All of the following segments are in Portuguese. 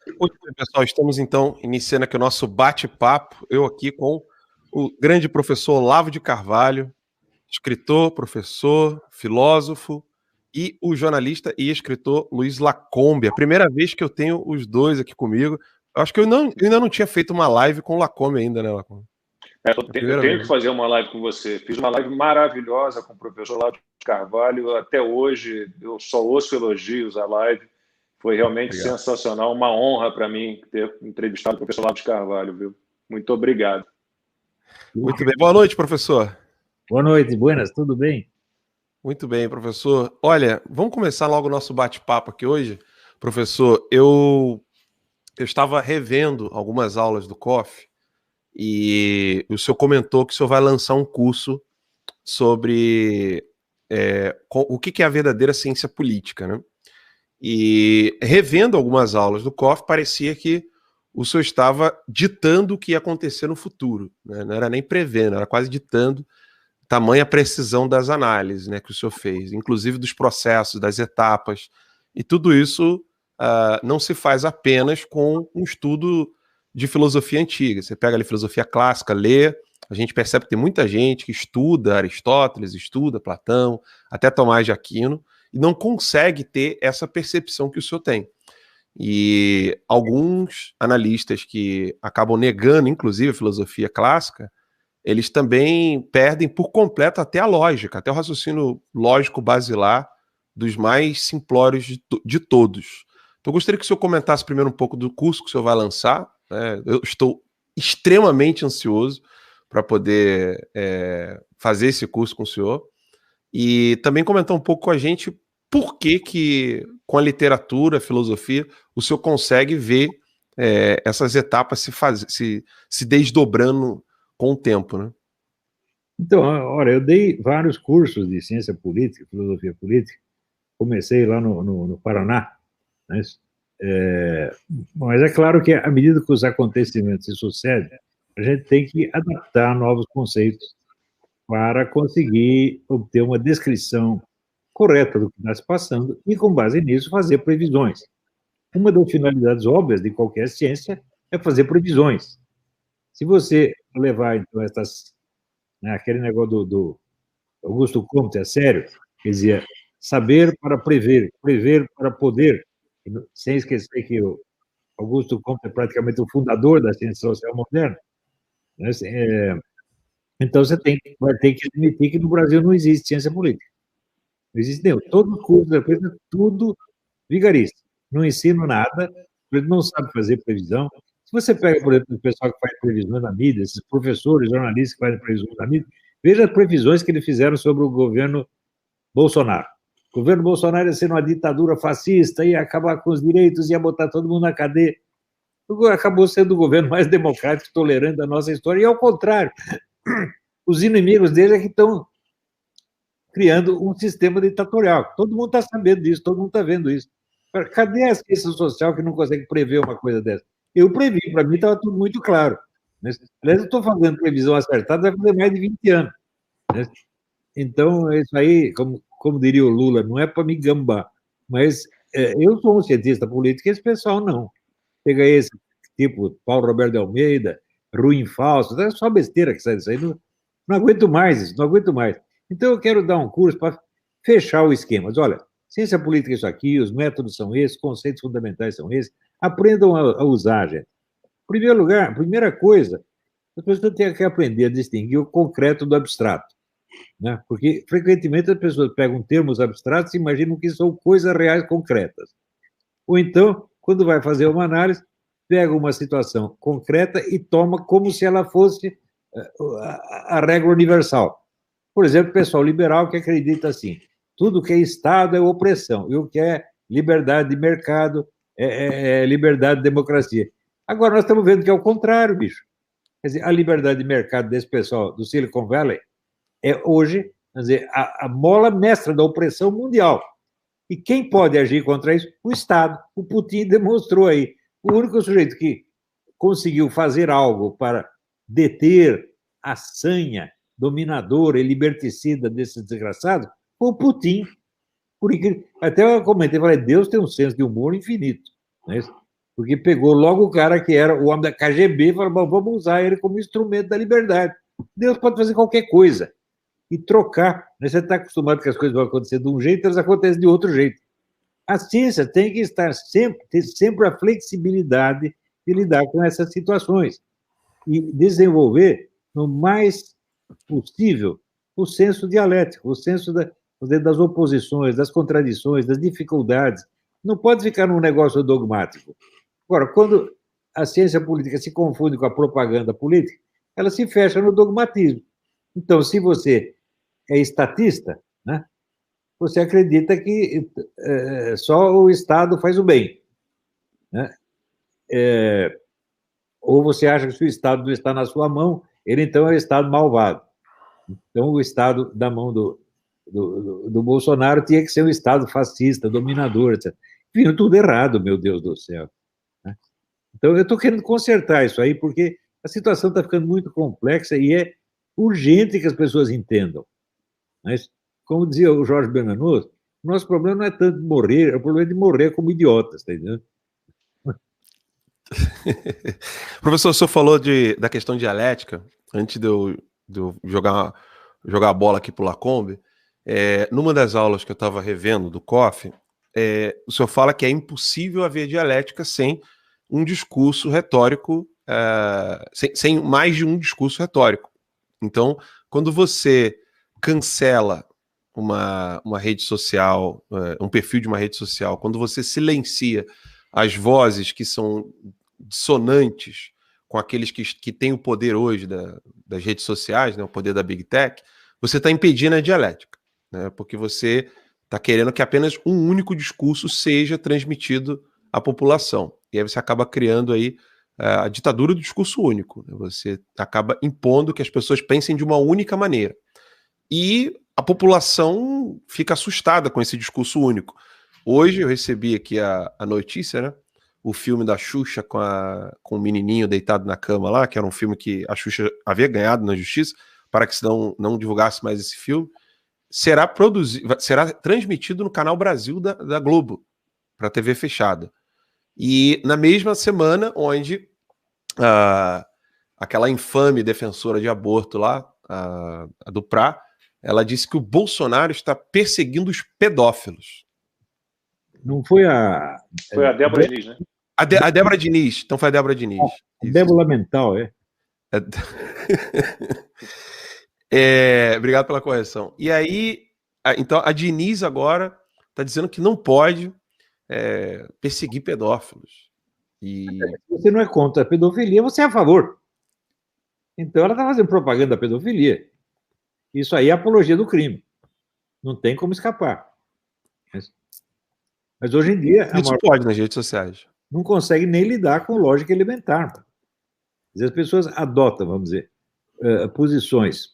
Muito bem, pessoal, estamos então iniciando aqui o nosso bate-papo, eu aqui com o grande professor Olavo de Carvalho, escritor, professor, filósofo, e o jornalista e escritor Luiz Lacombe. A primeira vez que eu tenho os dois aqui comigo. Eu acho que eu ainda não tinha feito uma live com o Lacombe ainda, né, Lacombe? É a Eu primeira tenho vez. que fazer uma live com você. Fiz uma live maravilhosa com o professor Olavo de Carvalho. Até hoje, eu só ouço elogios à live. Foi realmente Obrigado. sensacional. Uma honra para mim ter entrevistado o professor Olavo de Carvalho, viu? Muito obrigado. Muito bem. Boa noite, professor. Boa noite, buenas, tudo bem? Muito bem, professor. Olha, vamos começar logo o nosso bate-papo aqui hoje. Professor, eu estava revendo algumas aulas do COF e o senhor comentou que o senhor vai lançar um curso sobre o que é a verdadeira ciência política, né? E revendo algumas aulas do COF, parecia que o senhor estava ditando o que ia acontecer no futuro, né? Não era nem prevendo, era quase ditando, tamanha precisão das análises, né, que o senhor fez, inclusive dos processos, das etapas, e tudo isso não se faz apenas com um estudo de filosofia antiga. Você pega ali filosofia clássica, lê, a gente percebe que tem muita gente que estuda Aristóteles, estuda Platão, até Tomás de Aquino, e não consegue ter essa percepção que o senhor tem. E alguns analistas que acabam negando, inclusive, a filosofia clássica, eles também perdem por completo até a lógica, até o raciocínio lógico basilar dos mais simplórios de todos. Então, eu gostaria que o senhor comentasse primeiro um pouco do curso que o senhor vai lançar, né? Eu estou extremamente ansioso para poder fazer esse curso com o senhor, e também comentar um pouco com a gente por que com a literatura, a filosofia, o senhor consegue ver essas etapas se desdobrando com o tempo, né? Então, olha, eu dei vários cursos de ciência política, filosofia política, comecei lá no Paraná, né? Mas é claro que, à medida que os acontecimentos se sucedem, a gente tem que adaptar novos conceitos para conseguir obter uma descrição correta do que está se passando e, com base nisso, fazer previsões. Uma das finalidades óbvias de qualquer ciência é fazer previsões. Se você levar, então, aquele negócio do Augusto Comte a sério, quer dizer, saber para prever, prever para poder, sem esquecer que o Augusto Comte é praticamente o fundador da ciência social moderna, né? Então você vai ter que admitir que no Brasil não existe ciência política. Não existe nenhum. Todo curso depois é tudo vigarista. Não ensino nada, ele não sabe fazer previsão. Se você pega, por exemplo, o pessoal que faz previsões na mídia, esses professores, jornalistas que fazem previsões na mídia, veja as previsões que eles fizeram sobre o governo Bolsonaro. O governo Bolsonaro ia ser uma ditadura fascista, ia acabar com os direitos, ia botar todo mundo na cadeia. Acabou sendo o governo mais democrático e tolerante da nossa história, e ao contrário, os inimigos dele é que estão criando um sistema ditatorial. Todo mundo está sabendo disso, todo mundo está vendo isso. Cadê a ciência social que não consegue prever uma coisa dessa? Eu previ, para mim estava tudo muito claro. Aliás, eu estou fazendo previsão acertada, vai fazer mais de 20 anos. Então, isso aí, como diria o Lula, não é para me gambar, mas eu sou um cientista político e esse pessoal não. Pega esse tipo, Paulo Roberto de Almeida, Ruim Falso, é só besteira que sai disso aí, não aguento mais isso, não aguento mais. Então, eu quero dar um curso para fechar o esquema. Mas, olha, ciência política é isso aqui, os métodos são esses, conceitos fundamentais são esses, aprendam a usar, gente. Em primeiro lugar, primeira coisa, as pessoas têm que aprender a distinguir o concreto do abstrato, né? Porque, frequentemente, as pessoas pegam termos abstratos e imaginam que são coisas reais concretas. Ou então, quando vai fazer uma análise, pega uma situação concreta e toma como se ela fosse a regra universal. Por exemplo, o pessoal liberal que acredita assim, tudo que é Estado é opressão, e o que é liberdade de mercado é liberdade de democracia. Agora, nós estamos vendo que é o contrário, bicho. Quer dizer, a liberdade de mercado desse pessoal do Silicon Valley é hoje, quer dizer, a mola mestra da opressão mundial. E quem pode agir contra isso? O Estado. O Putin demonstrou aí. O único sujeito que conseguiu fazer algo para deter a sanha dominadora e liberticida desses desgraçados foi o Putin. Até eu comentei, falei, Deus tem um senso de humor infinito. Não é isso? Porque pegou logo o cara que era o homem da KGB e falou, vamos usar ele como instrumento da liberdade. Deus pode fazer qualquer coisa e trocar. Você está acostumado que as coisas vão acontecer de um jeito, elas acontecem de outro jeito. A ciência tem que estar ter sempre a flexibilidade de lidar com essas situações e desenvolver, no mais possível, o senso dialético, o senso das oposições, das contradições, das dificuldades. Não pode ficar num negócio dogmático. Agora, quando a ciência política se confunde com a propaganda política, ela se fecha no dogmatismo. Então, se você é estatista, né, você acredita que só o Estado faz o bem, né? Ou você acha que se o Estado não está na sua mão, ele então é o Estado malvado. Então, o Estado da mão do Bolsonaro tinha que ser um Estado fascista, dominador, etc. Vindo tudo errado, meu Deus do céu. Né? Então, eu estou querendo consertar isso aí, porque a situação está ficando muito complexa e é urgente que as pessoas entendam. Mas, como dizia o Jorge Bernanos, nosso problema não é tanto de morrer, é o problema de morrer como idiotas, está entendendo? Professor, o senhor falou da questão dialética, antes de eu jogar a bola aqui para o Lacombe, numa das aulas que eu estava revendo do COF, o senhor fala que é impossível haver dialética sem um discurso retórico, sem mais de um discurso retórico. Então, quando você cancela uma rede social, um perfil de uma rede social, quando você silencia as vozes que são dissonantes com aqueles que têm o poder hoje das redes sociais, né, o poder da Big Tech, você está impedindo a dialética, né, porque você está querendo que apenas um único discurso seja transmitido à população. E aí você acaba criando aí a ditadura do discurso único. Né? Você acaba impondo que as pessoas pensem de uma única maneira. E a população fica assustada com esse discurso único. Hoje eu recebi aqui a notícia, né? O filme da Xuxa com o menininho deitado na cama lá, que era um filme que a Xuxa havia ganhado na justiça, para que se não divulgasse mais esse filme, será transmitido no Canal Brasil da Globo, para a TV fechada. E na mesma semana, onde aquela infame defensora de aborto lá, a Duprá, ela disse que o Bolsonaro está perseguindo os pedófilos. Não foi a... Foi a Débora Diniz, né? A Débora Diniz. Então foi a Débora Diniz. Débora mental, Obrigado pela correção. E aí, então a Diniz agora está dizendo que não pode perseguir pedófilos. Você não é contra a pedofilia, você é a favor. Então ela está fazendo propaganda da pedofilia. Isso aí é apologia do crime. Não tem como escapar. Mas hoje em dia... Isso pode nas redes sociais. Não consegue nem lidar com lógica elementar. As pessoas adotam, vamos dizer, posições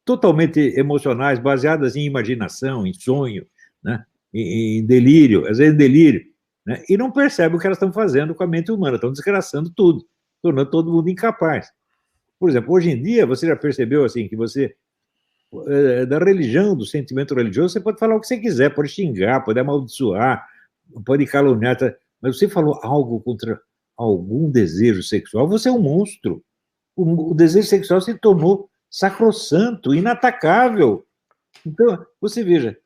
totalmente emocionais, baseadas em imaginação, em sonho, né? em delírio, às vezes em delírio, né? E não percebem o que elas estão fazendo com a mente humana, estão desgraçando tudo, tornando todo mundo incapaz. Por exemplo, hoje em dia, você já percebeu assim, que você, da religião, do sentimento religioso, você pode falar o que você quiser, pode xingar, pode amaldiçoar, pode caluniar, mas você falou algo contra algum desejo sexual, você é um monstro. O desejo sexual se tornou sacrossanto, inatacável. Então, você veja,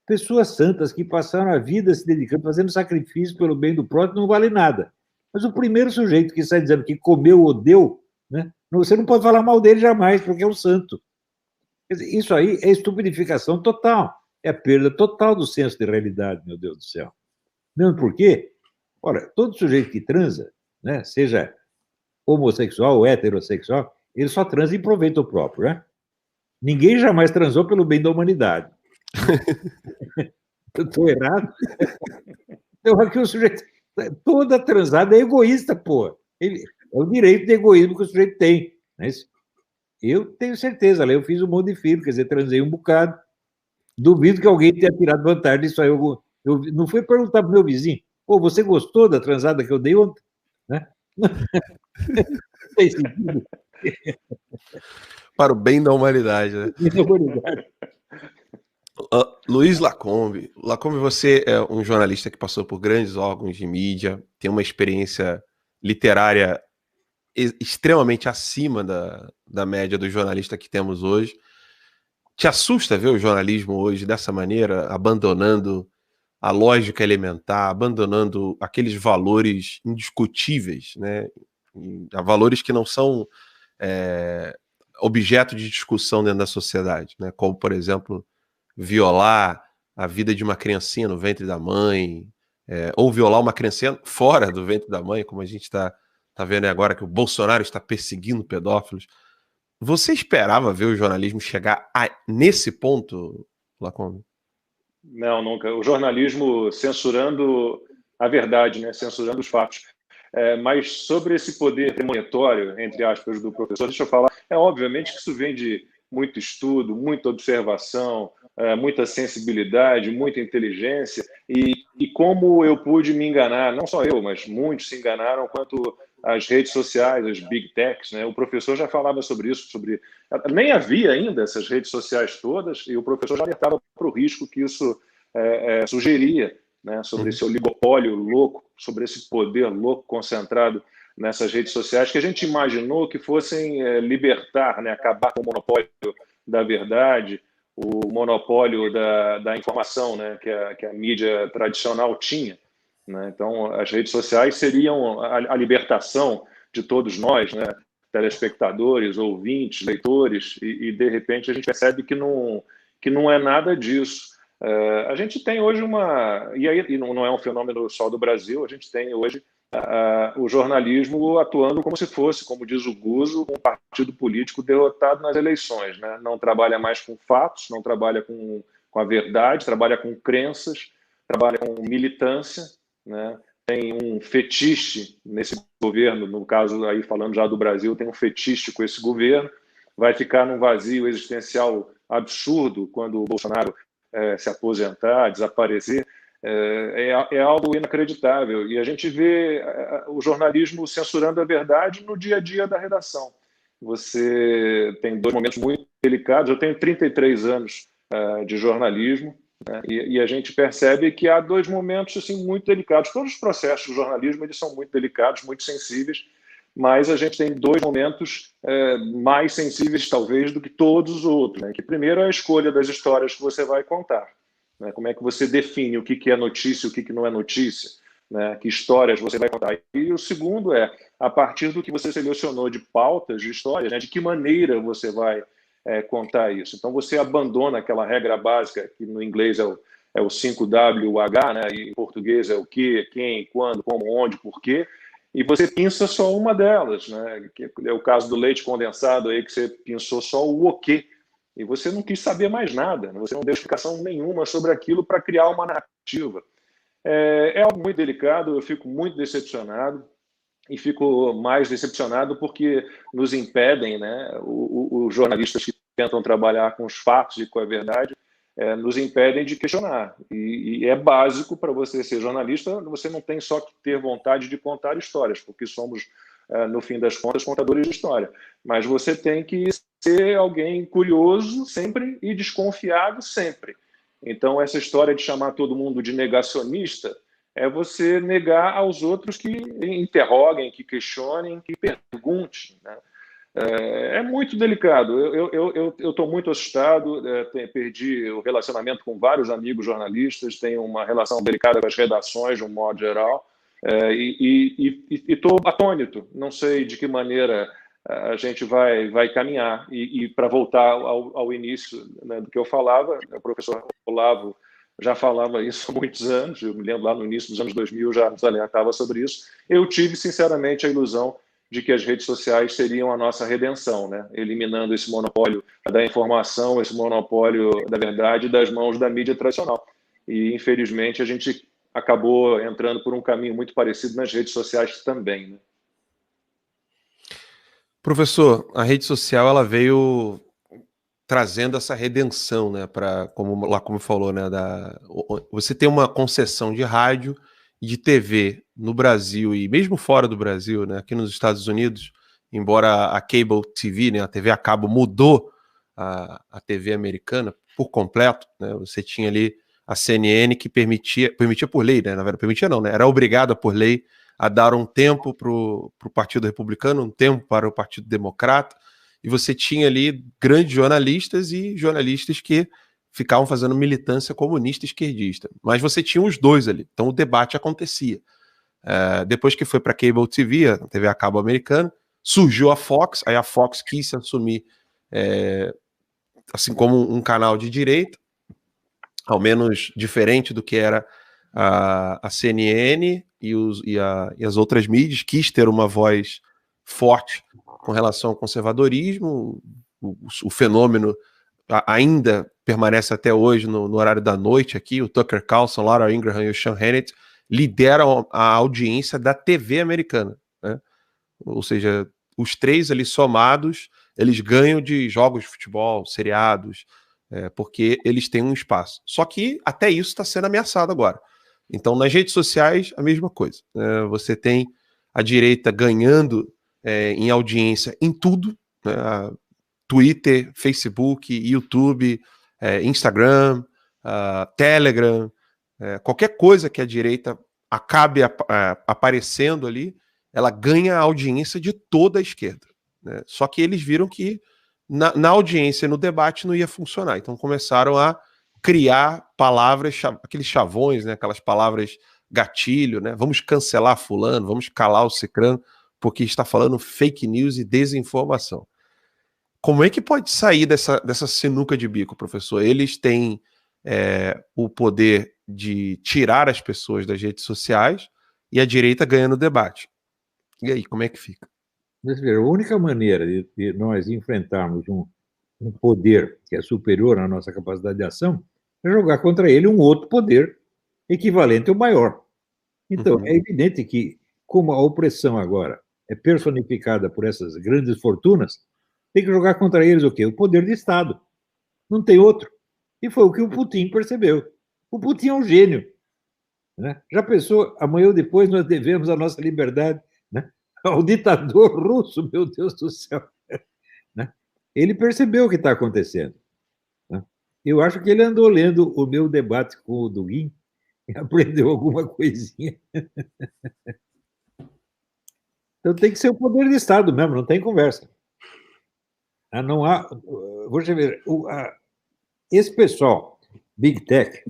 pessoas santas que passaram a vida se dedicando, fazendo sacrifício pelo bem do próximo, não vale nada. Mas o primeiro sujeito que está dizendo que comeu ou deu, né, você não pode falar mal dele jamais, porque é um santo. Isso aí é estupidificação total, é a perda total do senso de realidade, meu Deus do céu. Mesmo porque, ora, todo sujeito que transa, né, seja homossexual ou heterossexual, ele só transa em proveito próprio, né? Ninguém jamais transou pelo bem da humanidade. Eu estou errado? Então, aqui o sujeito, toda transada é egoísta, pô. É o direito de egoísmo que o sujeito tem. Mas eu tenho certeza, eu fiz um monte de filho, quer dizer, transei um bocado. Duvido que alguém tenha tirado vantagem disso aí. Eu não fui perguntar para o meu vizinho, pô, você gostou da transada que eu dei ontem? Né? Não tem sentido. Para o bem da humanidade, né? Luiz Lacombe. Lacombe, você é um jornalista que passou por grandes órgãos de mídia, tem uma experiência literária extremamente acima da média do jornalista que temos hoje. Te assusta ver o jornalismo hoje dessa maneira, abandonando a lógica elementar, abandonando aqueles valores indiscutíveis, né? Valores que não são objeto de discussão dentro da sociedade, né? Como, por exemplo, violar a vida de uma criancinha no ventre da mãe, ou violar uma criancinha fora do ventre da mãe, como a gente está vendo agora que o Bolsonaro está perseguindo pedófilos. Você esperava ver o jornalismo chegar nesse ponto, Lacombe? Não, nunca. O jornalismo censurando a verdade, né? Censurando os fatos. Mas sobre esse poder premonitório, entre aspas, do professor, deixa eu falar. Obviamente que isso vem de muito estudo, muita observação, muita sensibilidade, muita inteligência. E como eu pude me enganar, não só eu, mas muitos se enganaram quanto as redes sociais, as big techs, né? O professor já falava sobre isso, nem havia ainda essas redes sociais todas, e o professor já alertava para o risco que isso sugeria, né? Sobre esse oligopólio louco, sobre esse poder louco concentrado nessas redes sociais, que a gente imaginou que fossem libertar, né? Acabar com o monopólio da verdade, o monopólio da informação, né? Que a mídia tradicional tinha. Né? Então, as redes sociais seriam a libertação de todos nós, né? Telespectadores, ouvintes, leitores, e de repente a gente percebe que não é nada disso. A gente tem hoje e não é um fenômeno só do Brasil, a gente tem hoje o jornalismo atuando como se fosse, como diz o Guzzo, um partido político derrotado nas eleições. Né? Não trabalha mais com fatos, não trabalha com a verdade, trabalha com crenças, trabalha com militância, né? Tem um fetiche nesse governo, no caso aí falando já do Brasil, tem um fetiche com esse governo, vai ficar num vazio existencial absurdo quando o Bolsonaro se aposentar, desaparecer. É algo inacreditável. E a gente vê o jornalismo censurando a verdade no dia a dia da redação. Você tem dois momentos muito delicados. Eu tenho 33 anos de jornalismo, né? E a gente percebe que há dois momentos assim, muito delicados. Todos os processos do jornalismo eles são muito delicados, muito sensíveis, mas a gente tem dois momentos mais sensíveis, talvez, do que todos os outros. Né? Que primeiro é a escolha das histórias que você vai contar. Né? Como é que você define o que é notícia e o que não é notícia? Né? Que histórias você vai contar? E o segundo é, a partir do que você selecionou de pautas, de histórias, né? De que maneira você vai contar isso. Então, você abandona aquela regra básica, que no inglês é o 5WH, né? E em português é o que, quem, quando, como, onde, por quê, e você pinça só uma delas. Né? Que é o caso do leite condensado, aí, que você pinçou só o quê, e você não quis saber mais nada, né? Você não deu explicação nenhuma sobre aquilo para criar uma narrativa. É algo muito delicado, eu fico muito decepcionado, e fico mais decepcionado porque nos impedem, né, os jornalistas que tentam trabalhar com os fatos e com a verdade, nos impedem de questionar. E é básico para você ser jornalista, você não tem só que ter vontade de contar histórias, porque somos, no fim das contas, contadores de história. Mas você tem que ser alguém curioso sempre e desconfiado sempre. Então, essa história de chamar todo mundo de negacionista é você negar aos outros que interroguem, que questionem, que perguntem. Né? É muito delicado. Eu estou muito assustado, perdi o relacionamento com vários amigos jornalistas, tenho uma relação delicada com as redações, de um modo geral, e estou atônito. Não sei de que maneira a gente vai caminhar. E para voltar ao início, né, do que eu falava, o professor Olavo já falava isso há muitos anos, eu me lembro lá no início dos anos 2000 já nos alertava sobre isso. Eu tive, sinceramente, a ilusão de que as redes sociais seriam a nossa redenção, né? Eliminando esse monopólio da informação, esse monopólio da verdade das mãos da mídia tradicional. E, infelizmente, a gente acabou entrando por um caminho muito parecido nas redes sociais também. Né? Professor, a rede social ela veio trazendo essa redenção, né, para como falou, né, você tem uma concessão de rádio e de TV no Brasil e mesmo fora do Brasil, né, aqui nos Estados Unidos, embora a cable TV, né, a TV a cabo mudou a TV americana, por completo, né? Você tinha ali a CNN que permitia por lei, né? Na verdade, permitia não, né? Era obrigada por lei a dar um tempo para o Partido Republicano, um tempo para o Partido Democrata, e você tinha ali grandes jornalistas e jornalistas que ficavam fazendo militância comunista e esquerdista. Mas você tinha os dois ali, então o debate acontecia. Depois que foi para a Cable TV, a TV a cabo americana, surgiu a Fox, aí a Fox quis se assumir assim como um canal de direita, ao menos diferente do que era a CNN e as outras mídias, quis ter uma voz forte com relação ao conservadorismo. O fenômeno ainda permanece até hoje no horário da noite aqui. O Tucker Carlson, Laura Ingraham e o Sean Hannity lideram a audiência da TV americana, né? Ou seja, os três ali somados, eles ganham de jogos de futebol, seriados, porque eles têm um espaço. Só que até isso está sendo ameaçado agora. Então, nas redes sociais, a mesma coisa. Você tem a direita ganhando em audiência em tudo, né? Twitter, Facebook, YouTube, Instagram, Telegram, qualquer coisa que a direita acabe aparecendo ali, ela ganha a audiência de toda a esquerda, né? Só que eles viram que na audiência, no debate, não ia funcionar. Então começaram a criar palavras, aqueles chavões, né? Aquelas palavras gatilho, né? Vamos cancelar fulano, vamos calar o cicrano, porque está falando fake news e desinformação. Como é que pode sair dessa sinuca de bico, professor? Eles têm o poder de tirar as pessoas das redes sociais e a direita ganha no debate. E aí, como é que fica? A única maneira de nós enfrentarmos um poder que é superior à nossa capacidade de ação é jogar contra ele um outro poder equivalente ou maior. Então, é evidente que, como a opressão agora é personificada por essas grandes fortunas, tem que jogar contra eles o quê? O poder de Estado. Não tem outro. E foi o que o Putin percebeu. O Putin é um gênio, né? Já pensou, amanhã ou depois nós devemos a nossa liberdade, né, ao ditador russo, meu Deus do céu, né? Ele percebeu o que está acontecendo, né? Eu acho que ele andou lendo o meu debate com o Dugin e aprendeu alguma coisinha. Então tem que ser o poder de Estado mesmo, não tem conversa. Não há. Vamos ver, esse pessoal, Big Tech,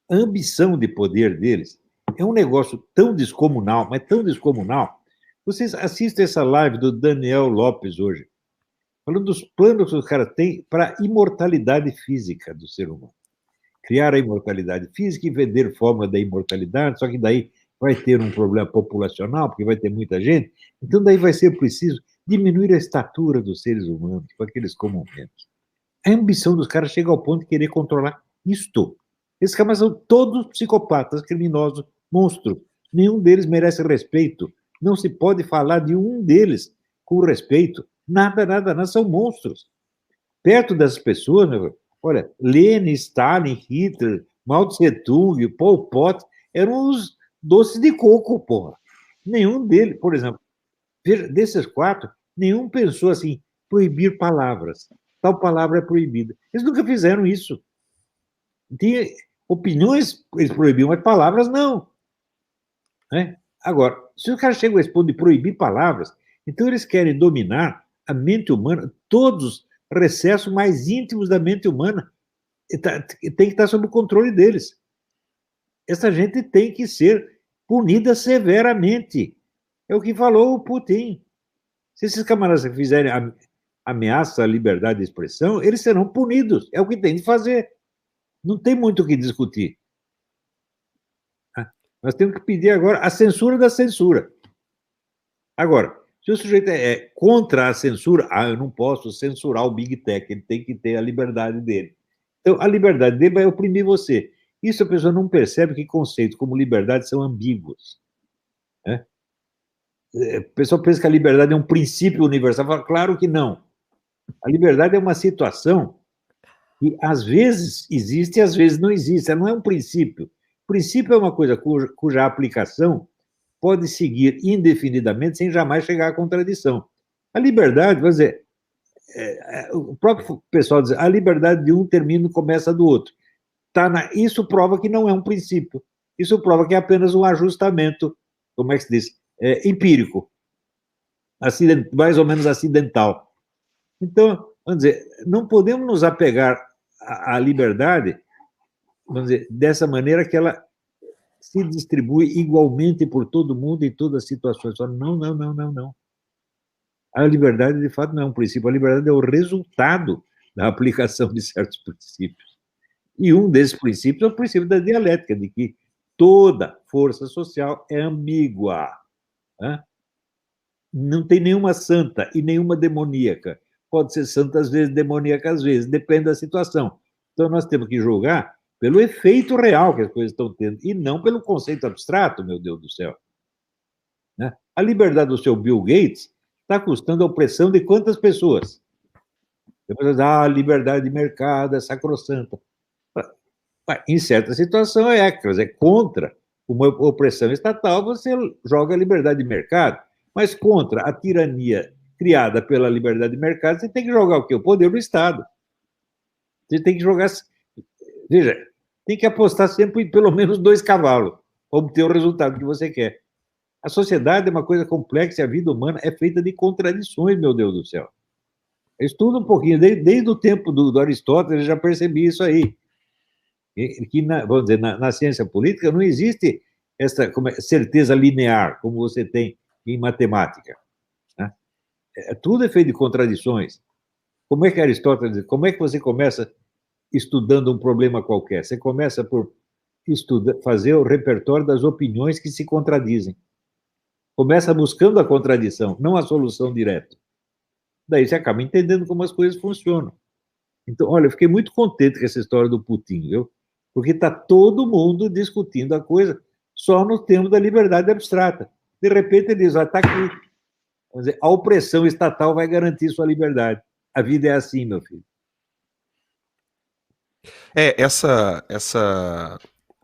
a ambição de poder deles é um negócio tão descomunal, mas tão descomunal. Vocês assistem essa live do Daniel Lopes hoje, falando dos planos que os caras têm para a imortalidade física do ser humano. Criar a imortalidade física e vender fórmula da imortalidade, só que daí vai ter um problema populacional, porque vai ter muita gente, então daí vai ser preciso diminuir a estatura dos seres humanos, com aqueles comumente. A ambição dos caras chega ao ponto de querer controlar isto. Esses caras são todos psicopatas, criminosos, monstros. Nenhum deles merece respeito. Não se pode falar de um deles com respeito. Nada, nada, nada. São monstros. Perto dessas pessoas, né, olha, Lenin, Stalin, Hitler, Mao Tse-tung, Pol Pot, eram os doces de coco, porra. Nenhum deles, por exemplo, desses quatro, nenhum pensou assim, proibir palavras. Tal palavra é proibida. Eles nunca fizeram isso. Tinha opiniões, eles proibiam, mas palavras não. Né? Agora, se o cara chega a esse ponto de proibir palavras, então eles querem dominar a mente humana, todos os recessos mais íntimos da mente humana. Tem que estar sob o controle deles. Essa gente tem que ser punida severamente. É o que falou o Putin. Se esses camaradas fizerem ameaça à liberdade de expressão, eles serão punidos. É o que tem de fazer. Não tem muito o que discutir. Nós temos que pedir agora a censura da censura. Agora, se o sujeito é contra a censura, eu não posso censurar o Big Tech, ele tem que ter a liberdade dele. Então, a liberdade dele vai oprimir você. Isso a pessoa não percebe que conceitos como liberdade são ambíguos. Né? A pessoa pensa que a liberdade é um princípio universal. Fala, claro que não. A liberdade é uma situação que às vezes existe e às vezes não existe. Ela não é um princípio. O princípio é uma coisa cuja aplicação pode seguir indefinidamente sem jamais chegar à contradição. A liberdade, vamos dizer, o próprio pessoal diz, a liberdade de um termina e começa do outro. Isso prova que não é um princípio. Isso prova que é apenas um ajustamento, como é que se diz? Empírico, mais ou menos acidental. Então, vamos dizer, não podemos nos apegar à liberdade, vamos dizer, dessa maneira que ela se distribui igualmente por todo mundo em todas as situações. Não, não, não, não, não. A liberdade, de fato, não é um princípio. A liberdade é o resultado da aplicação de certos princípios. E um desses princípios é o princípio da dialética, de que toda força social é ambígua. Né? Não tem nenhuma santa e nenhuma demoníaca. Pode ser santa às vezes, demoníaca às vezes, depende da situação. Então, nós temos que julgar pelo efeito real que as coisas estão tendo, e não pelo conceito abstrato, meu Deus do céu. Né? A liberdade do seu Bill Gates está custando a opressão de quantas pessoas? Depois, a liberdade de mercado é sacrossanta. Em certa situação quer dizer, contra uma opressão estatal, você joga a liberdade de mercado, mas contra a tirania criada pela liberdade de mercado, você tem que jogar o quê? O poder do Estado. Você tem que jogar... Veja, tem que apostar sempre em pelo menos 2 cavalos para obter o resultado que você quer. A sociedade é uma coisa complexa e a vida humana é feita de contradições, meu Deus do céu. Eu estudo um pouquinho, desde o tempo do Aristóteles, eu já percebi isso aí. Que, vamos dizer, na ciência política não existe essa certeza linear, como você tem em matemática. Né? Tudo é feito de contradições. Como é que Aristóteles diz? Como é que você começa estudando um problema qualquer? Você começa por fazer o repertório das opiniões que se contradizem. Começa buscando a contradição, não a solução direta. Daí você acaba entendendo como as coisas funcionam. Então, olha, eu fiquei muito contente com essa história do Putin, viu? Porque está todo mundo discutindo a coisa só no termo da liberdade abstrata. De repente ele diz, está aqui. Vamos dizer, a opressão estatal vai garantir sua liberdade. A vida é assim, meu filho. Essa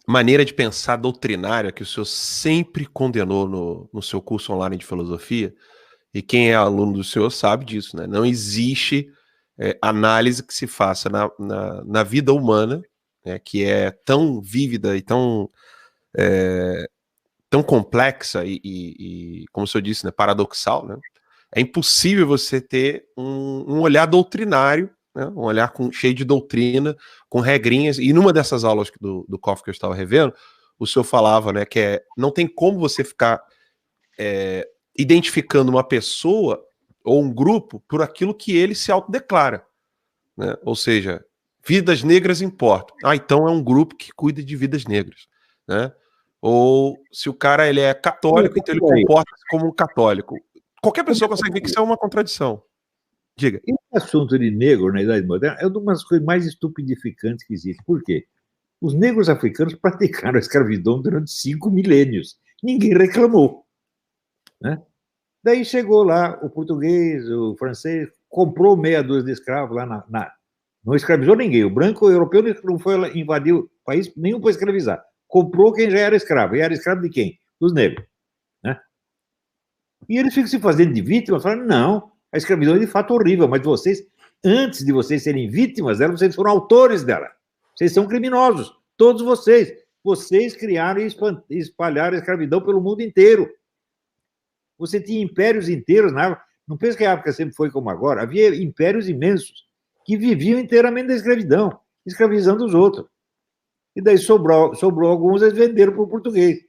maneira de pensar doutrinária que o senhor sempre condenou no seu curso online de filosofia, e quem é aluno do senhor sabe disso, né? Não existe análise que se faça na vida humana, né, que é tão vívida e tão complexa e, como o senhor disse, né, paradoxal, né? É impossível você ter um olhar doutrinário, né, um olhar cheio de doutrina, com regrinhas. E numa dessas aulas do COF que eu estava revendo, o senhor falava, né, que não tem como você ficar identificando uma pessoa ou um grupo por aquilo que ele se autodeclara. Né? Ou seja, vidas negras importam. Então é um grupo que cuida de vidas negras. Né? Ou se o cara ele é católico, então ele comporta-se como um católico. Qualquer pessoa consegue ver que isso é uma contradição. Diga. Esse assunto de negro na Idade Moderna é uma das coisas mais estupidificantes que existe. Por quê? Os negros africanos praticaram a escravidão durante 5 milênios. Ninguém reclamou. Né? Daí chegou lá o português, o francês, comprou meia dúzia de escravos lá não escravizou ninguém. O branco o europeu não foi lá invadir o país nenhum para escravizar. Comprou quem já era escravo. E era escravo de quem? Dos negros. Né? E eles ficam se fazendo de vítimas, falando, não, a escravidão é de fato horrível, mas vocês, antes de vocês serem vítimas dela, vocês foram autores dela. Vocês são criminosos, todos vocês. Vocês criaram e espalharam a escravidão pelo mundo inteiro. Você tinha impérios inteiros, não pensa que a África sempre foi como agora, havia impérios imensos que viviam inteiramente da escravidão, escravizando os outros. E daí sobrou alguns, eles venderam para o português.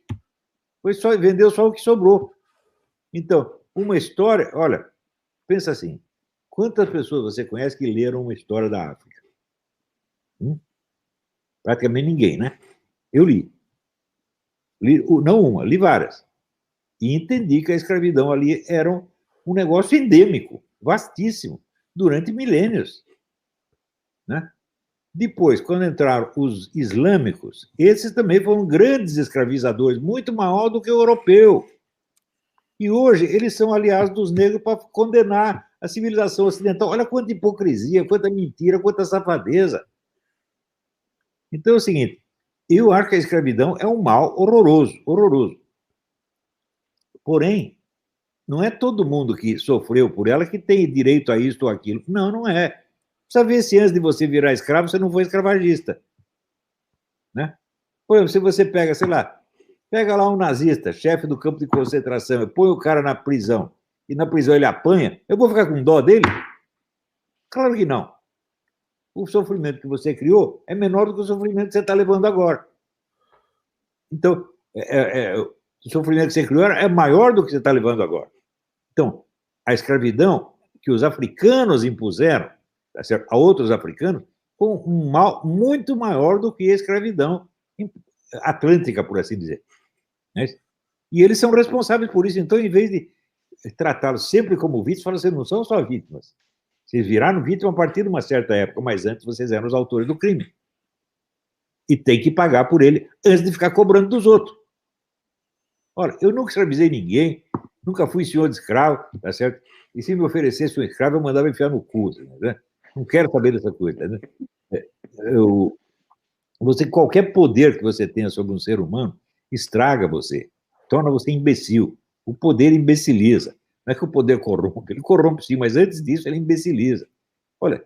Vendeu só o que sobrou. Então, uma história... Olha, pensa assim, quantas pessoas você conhece que leram uma história da África? Praticamente ninguém, né? Eu li. Não uma, li várias. E entendi que a escravidão ali era um negócio endêmico, vastíssimo, durante milênios. Né? Depois, quando entraram os islâmicos, esses também foram grandes escravizadores, muito maior do que o europeu. E hoje eles são aliados dos negros para condenar a civilização ocidental. Olha quanta hipocrisia, quanta mentira, quanta safadeza. Então é o seguinte, eu acho que a escravidão é um mal horroroso, horroroso. Porém, não é todo mundo que sofreu por ela que tem direito a isso ou aquilo. Não, não é. Precisa ver se antes de você virar escravo, você não foi escravagista. Né? Por exemplo, se você pega, sei lá, pega lá um nazista, chefe do campo de concentração, põe o cara na prisão, e na prisão ele apanha, eu vou ficar com dó dele? Claro que não. O sofrimento que você criou é menor do que o sofrimento que você está levando agora. Então, o sofrimento que você criou é maior do que você está levando agora. Então, a escravidão que os africanos impuseram a outros africanos foi um mal muito maior do que a escravidão atlântica, por assim dizer. E eles são responsáveis por isso. Então, em vez de tratá-los sempre como vítimas, falam assim, não são só vítimas. Vocês viraram vítima a partir de uma certa época, mas antes vocês eram os autores do crime. E tem que pagar por ele antes de ficar cobrando dos outros. Olha, eu nunca escravizei ninguém, nunca fui senhor de escravo, tá certo? E se me oferecesse um escravo, eu mandava enfiar no cu, né? Não quero saber dessa coisa, né? Qualquer poder que você tenha sobre um ser humano estraga você, torna você imbecil. O poder imbeciliza. Não é que o poder corrompe, ele corrompe sim, mas antes disso ele imbeciliza. Olha,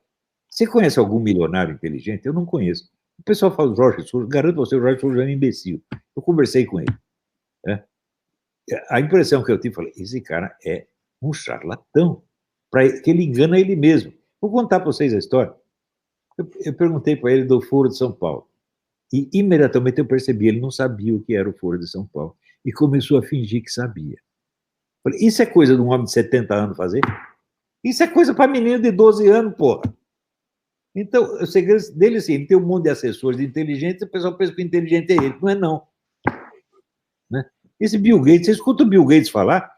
você conhece algum milionário inteligente? Eu não conheço. O pessoal fala do Jorge Souza, garanto você, o Jorge Souza é um imbecil. Eu conversei com ele. Né? A impressão que eu tive, falei, esse cara é um charlatão, que ele engana ele mesmo. Vou contar para vocês a história. Eu perguntei para ele do Foro de São Paulo. E imediatamente eu percebi, ele não sabia o que era o Foro de São Paulo. E começou a fingir que sabia. Falei, isso é coisa de um homem de 70 anos fazer? Isso é coisa para menino de 12 anos, porra. Então, o segredo dele é assim, ele tem um monte de assessores de inteligência, o pessoal pensa que o inteligente é ele. Não é, não. Né? Esse Bill Gates, você escuta o Bill Gates falar,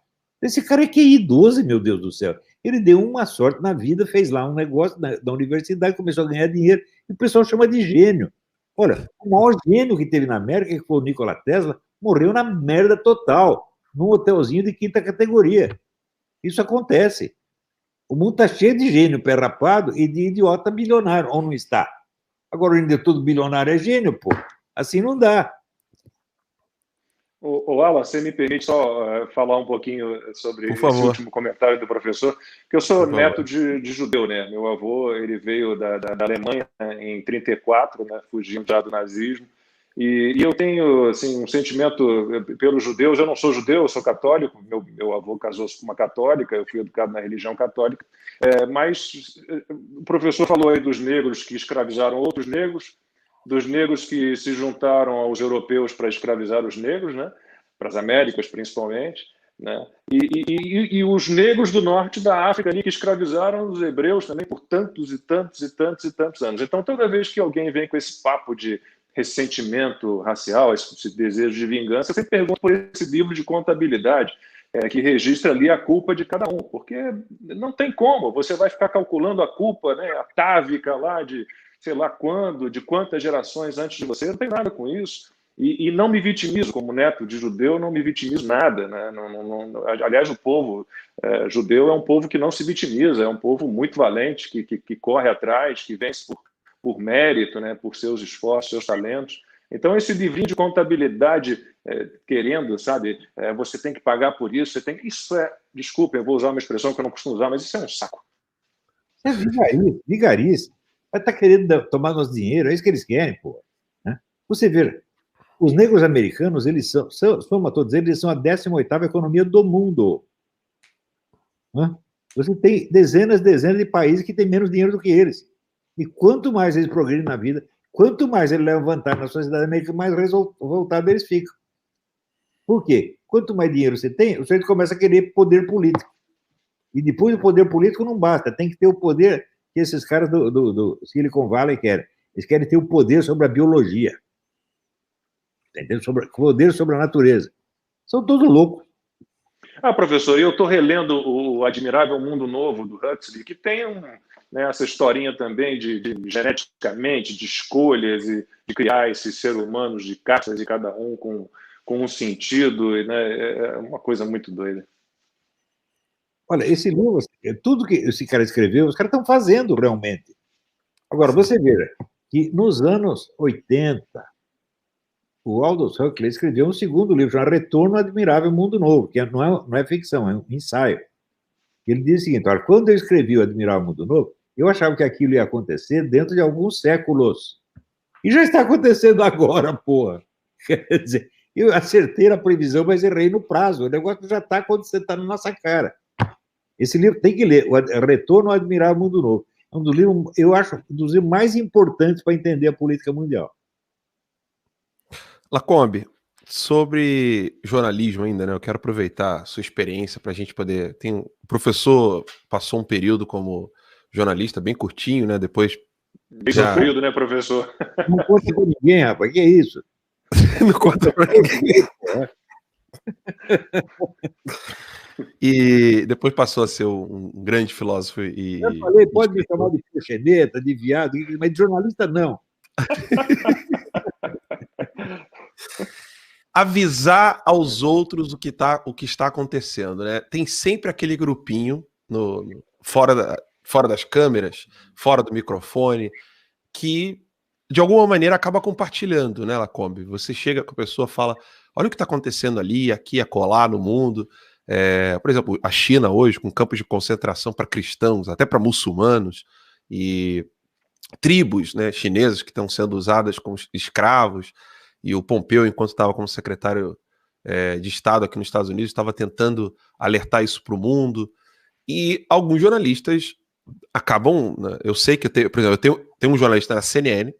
esse cara é QI 12, meu Deus do céu. Ele deu uma sorte na vida, fez lá um negócio da universidade, começou a ganhar dinheiro, e o pessoal chama de gênio. Olha, o maior gênio que teve na América, que foi o Nikola Tesla, morreu na merda total, num hotelzinho de quinta categoria. Isso acontece. O mundo está cheio de gênio perrapado e de idiota bilionário, ou não está? Agora, ainda todo bilionário é gênio, pô. Assim não dá. Alan, você me permite só falar um pouquinho sobre esse último comentário do professor? Que eu sou neto de judeu, né? Meu avô, ele veio da Alemanha em 1934, né? Fugindo já do nazismo. E eu tenho assim, um sentimento pelos judeus. Eu não sou judeu, eu sou católico. Meu avô casou-se com uma católica, eu fui educado na religião católica. Mas o professor falou aí dos negros que escravizaram outros negros, dos negros que se juntaram aos europeus para escravizar os negros, né? Para as Américas, principalmente. Né? E os negros do norte da África ali, que escravizaram os hebreus também por tantos e tantos e tantos e tantos anos. Então, toda vez que alguém vem com esse papo de ressentimento racial, esse desejo de vingança, eu sempre pergunto por esse livro de contabilidade que registra ali a culpa de cada um, porque não tem como, você vai ficar calculando a culpa, né, atávica lá de sei lá quando, de quantas gerações antes de você, não tem nada com isso. E não me vitimizo, como neto de judeu, não me vitimizo nada. Né? Aliás, o povo judeu é um povo que não se vitimiza, é um povo muito valente, que corre atrás, que vence por mérito, né? Por seus esforços, seus talentos. Então, esse livrinho de contabilidade, querendo, sabe, você tem que pagar por isso, você tem que... Isso desculpa, eu vou usar uma expressão que eu não costumo usar, mas isso é um saco. É vigarice. Vai estar querendo tomar nosso dinheiro, é isso que eles querem, pô. Né? Você vê, os negros americanos, eles soma todos eles são a 18ª economia do mundo. Né? Você tem dezenas de países que têm menos dinheiro do que eles. E quanto mais eles progridem na vida, quanto mais eles levam vantagem na sociedade americana, mais revoltados eles ficam. Por quê? Quanto mais dinheiro você tem, o sujeito começa a querer poder político. E depois o poder político não basta, tem que ter o poder que esses caras do Silicon Valley querem. Eles querem ter o poder sobre a biologia. Entendeu? Poder sobre a natureza. São todos loucos. Professor, eu estou relendo o Admirável Mundo Novo, do Huxley, que tem essa historinha também de geneticamente, de escolhas e de criar esses seres humanos de castas e cada um com um sentido. Né? É uma coisa muito doida. Olha, esse livro, tudo que esse cara escreveu, os caras estão fazendo realmente. Agora, você veja que nos anos 80, o Aldous Huxley escreveu um segundo livro, chamado Retorno ao Admirável Mundo Novo, que não é ficção, é um ensaio. Ele diz o seguinte: olha, quando eu escrevi o Admirável Mundo Novo, eu achava que aquilo ia acontecer dentro de alguns séculos. E já está acontecendo agora, porra. Quer dizer, eu acertei na previsão, mas errei no prazo. O negócio já está acontecendo, está na nossa cara. Esse livro tem que ler, o Retorno ao Admirável Mundo Novo. É um dos livros, eu acho, um dos livros mais importantes para entender a política mundial. Lacombe, sobre jornalismo ainda, né? Eu quero aproveitar a sua experiência para a gente poder. O professor passou um período como jornalista bem curtinho, né? Depois. Bem sofrido, né, professor? Não conta com ninguém, rapaz, que é isso? Não conta pra ninguém. E depois passou a ser um grande filósofo. Eu falei, pode me chamar de proxeneta, de viado, mas de jornalista não. Avisar aos outros o que está acontecendo, né? Tem sempre aquele grupinho fora das câmeras, fora do microfone, que de alguma maneira acaba compartilhando, né, Lacombe? Você chega com a pessoa, fala, olha o que está acontecendo ali, aqui, acolá, no mundo. Por exemplo, a China hoje, com campos de concentração para cristãos, até para muçulmanos, e tribos, né, chinesas que estão sendo usadas como escravos, e o Pompeu, enquanto estava como secretário de Estado aqui nos Estados Unidos, estava tentando alertar isso para o mundo, e alguns jornalistas acabam, né, eu sei que por exemplo, eu tenho um jornalista na CNN,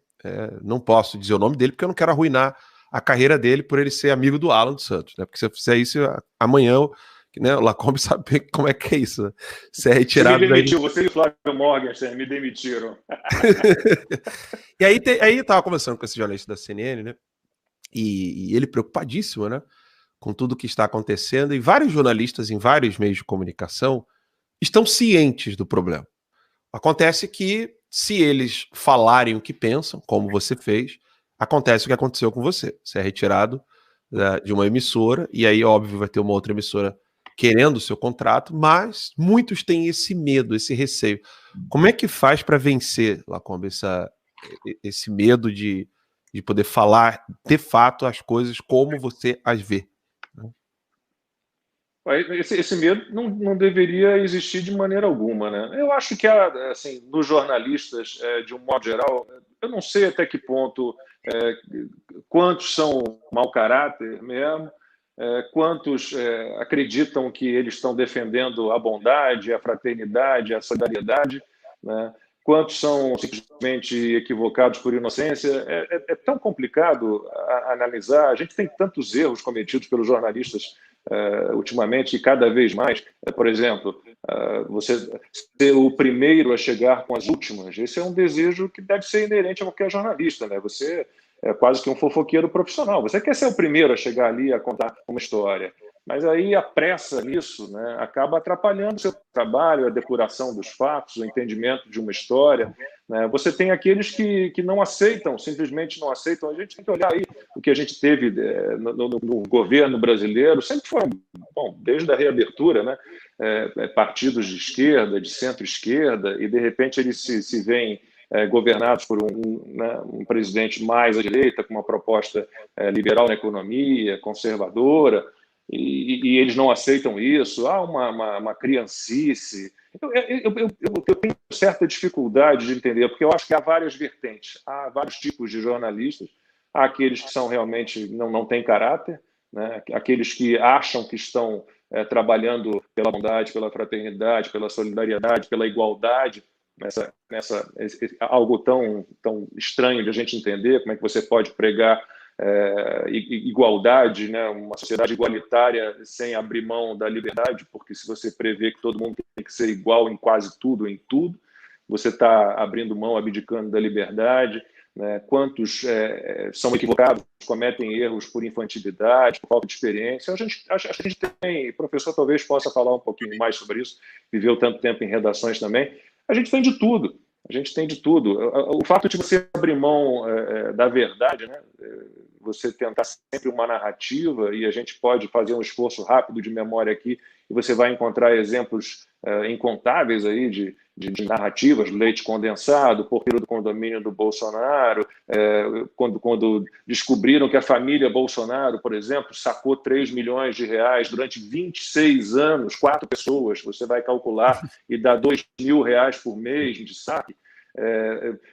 não posso dizer o nome dele porque eu não quero arruinar a carreira dele por ele ser amigo do Alan dos Santos, né? Porque se eu fizer isso amanhã, né, o Lacombe sabe como é que é isso, né? Você é retirado. Você me demitiu, você e o Flávio Morgenstern me demitiram. E aí eu tava conversando com esse jornalista da CNN, né? E ele preocupadíssimo, né? Com tudo que está acontecendo, e vários jornalistas em vários meios de comunicação estão cientes do problema. Acontece que, se eles falarem o que pensam, como você fez, acontece o que aconteceu com você. Você é retirado de uma emissora, e aí, óbvio, vai ter uma outra emissora querendo o seu contrato, mas muitos têm esse medo, esse receio. Como é que faz para vencer, Lacombe, esse medo de poder falar, de fato, as coisas como você as vê? Esse medo não deveria existir de maneira alguma, né? Eu acho que, assim, nos jornalistas, de um modo geral, eu não sei até que ponto, quantos são mau caráter mesmo, quantos acreditam que eles estão defendendo a bondade, a fraternidade, a solidariedade, né? Quantos são simplesmente equivocados por inocência. É tão complicado analisar. A gente tem tantos erros cometidos pelos jornalistas ultimamente, e cada vez mais. Por exemplo, você ser o primeiro a chegar com as últimas, esse é um desejo que deve ser inerente a qualquer jornalista, né? Você é quase que um fofoqueiro profissional. Você quer ser o primeiro a chegar ali a contar uma história. Mas aí a pressa nisso, né, acaba atrapalhando o seu trabalho, a depuração dos fatos, o entendimento de uma história, né? Você tem aqueles que não aceitam, simplesmente não aceitam. A gente tem que olhar aí o que a gente teve no governo brasileiro, sempre foram, bom, desde a reabertura, né, partidos de esquerda, de centro-esquerda, e de repente eles se veem governados por um presidente mais à direita, com uma proposta liberal na economia, conservadora, e eles não aceitam isso. Há uma criancice. Eu tenho certa dificuldade de entender, porque eu acho que há várias vertentes, há vários tipos de jornalistas. Há aqueles que são realmente não têm caráter, né? Aqueles que acham que estão trabalhando pela bondade, pela fraternidade, pela solidariedade, pela igualdade, algo tão estranho de a gente entender. Como é que você pode pregar igualdade, né? Uma sociedade igualitária sem abrir mão da liberdade, porque se você prevê que todo mundo tem que ser igual em quase tudo, em tudo, você está abrindo mão, abdicando da liberdade, né? Quantos são equivocados, cometem erros por infantilidade, por falta de experiência. Acho que a gente tem, o professor talvez possa falar um pouquinho mais sobre isso, viveu tanto tempo em redações também. A gente tem de tudo. A gente tem de tudo. O fato de você abrir mão da verdade, né? Você tentar sempre uma narrativa, e a gente pode fazer um esforço rápido de memória aqui, e você vai encontrar exemplos incontáveis aí de narrativas, leite condensado, porteiro do condomínio do Bolsonaro, quando descobriram que a família Bolsonaro, por exemplo, sacou 3 milhões de reais durante 26 anos, 4 pessoas, você vai calcular, e dá 2 mil reais por mês de saque.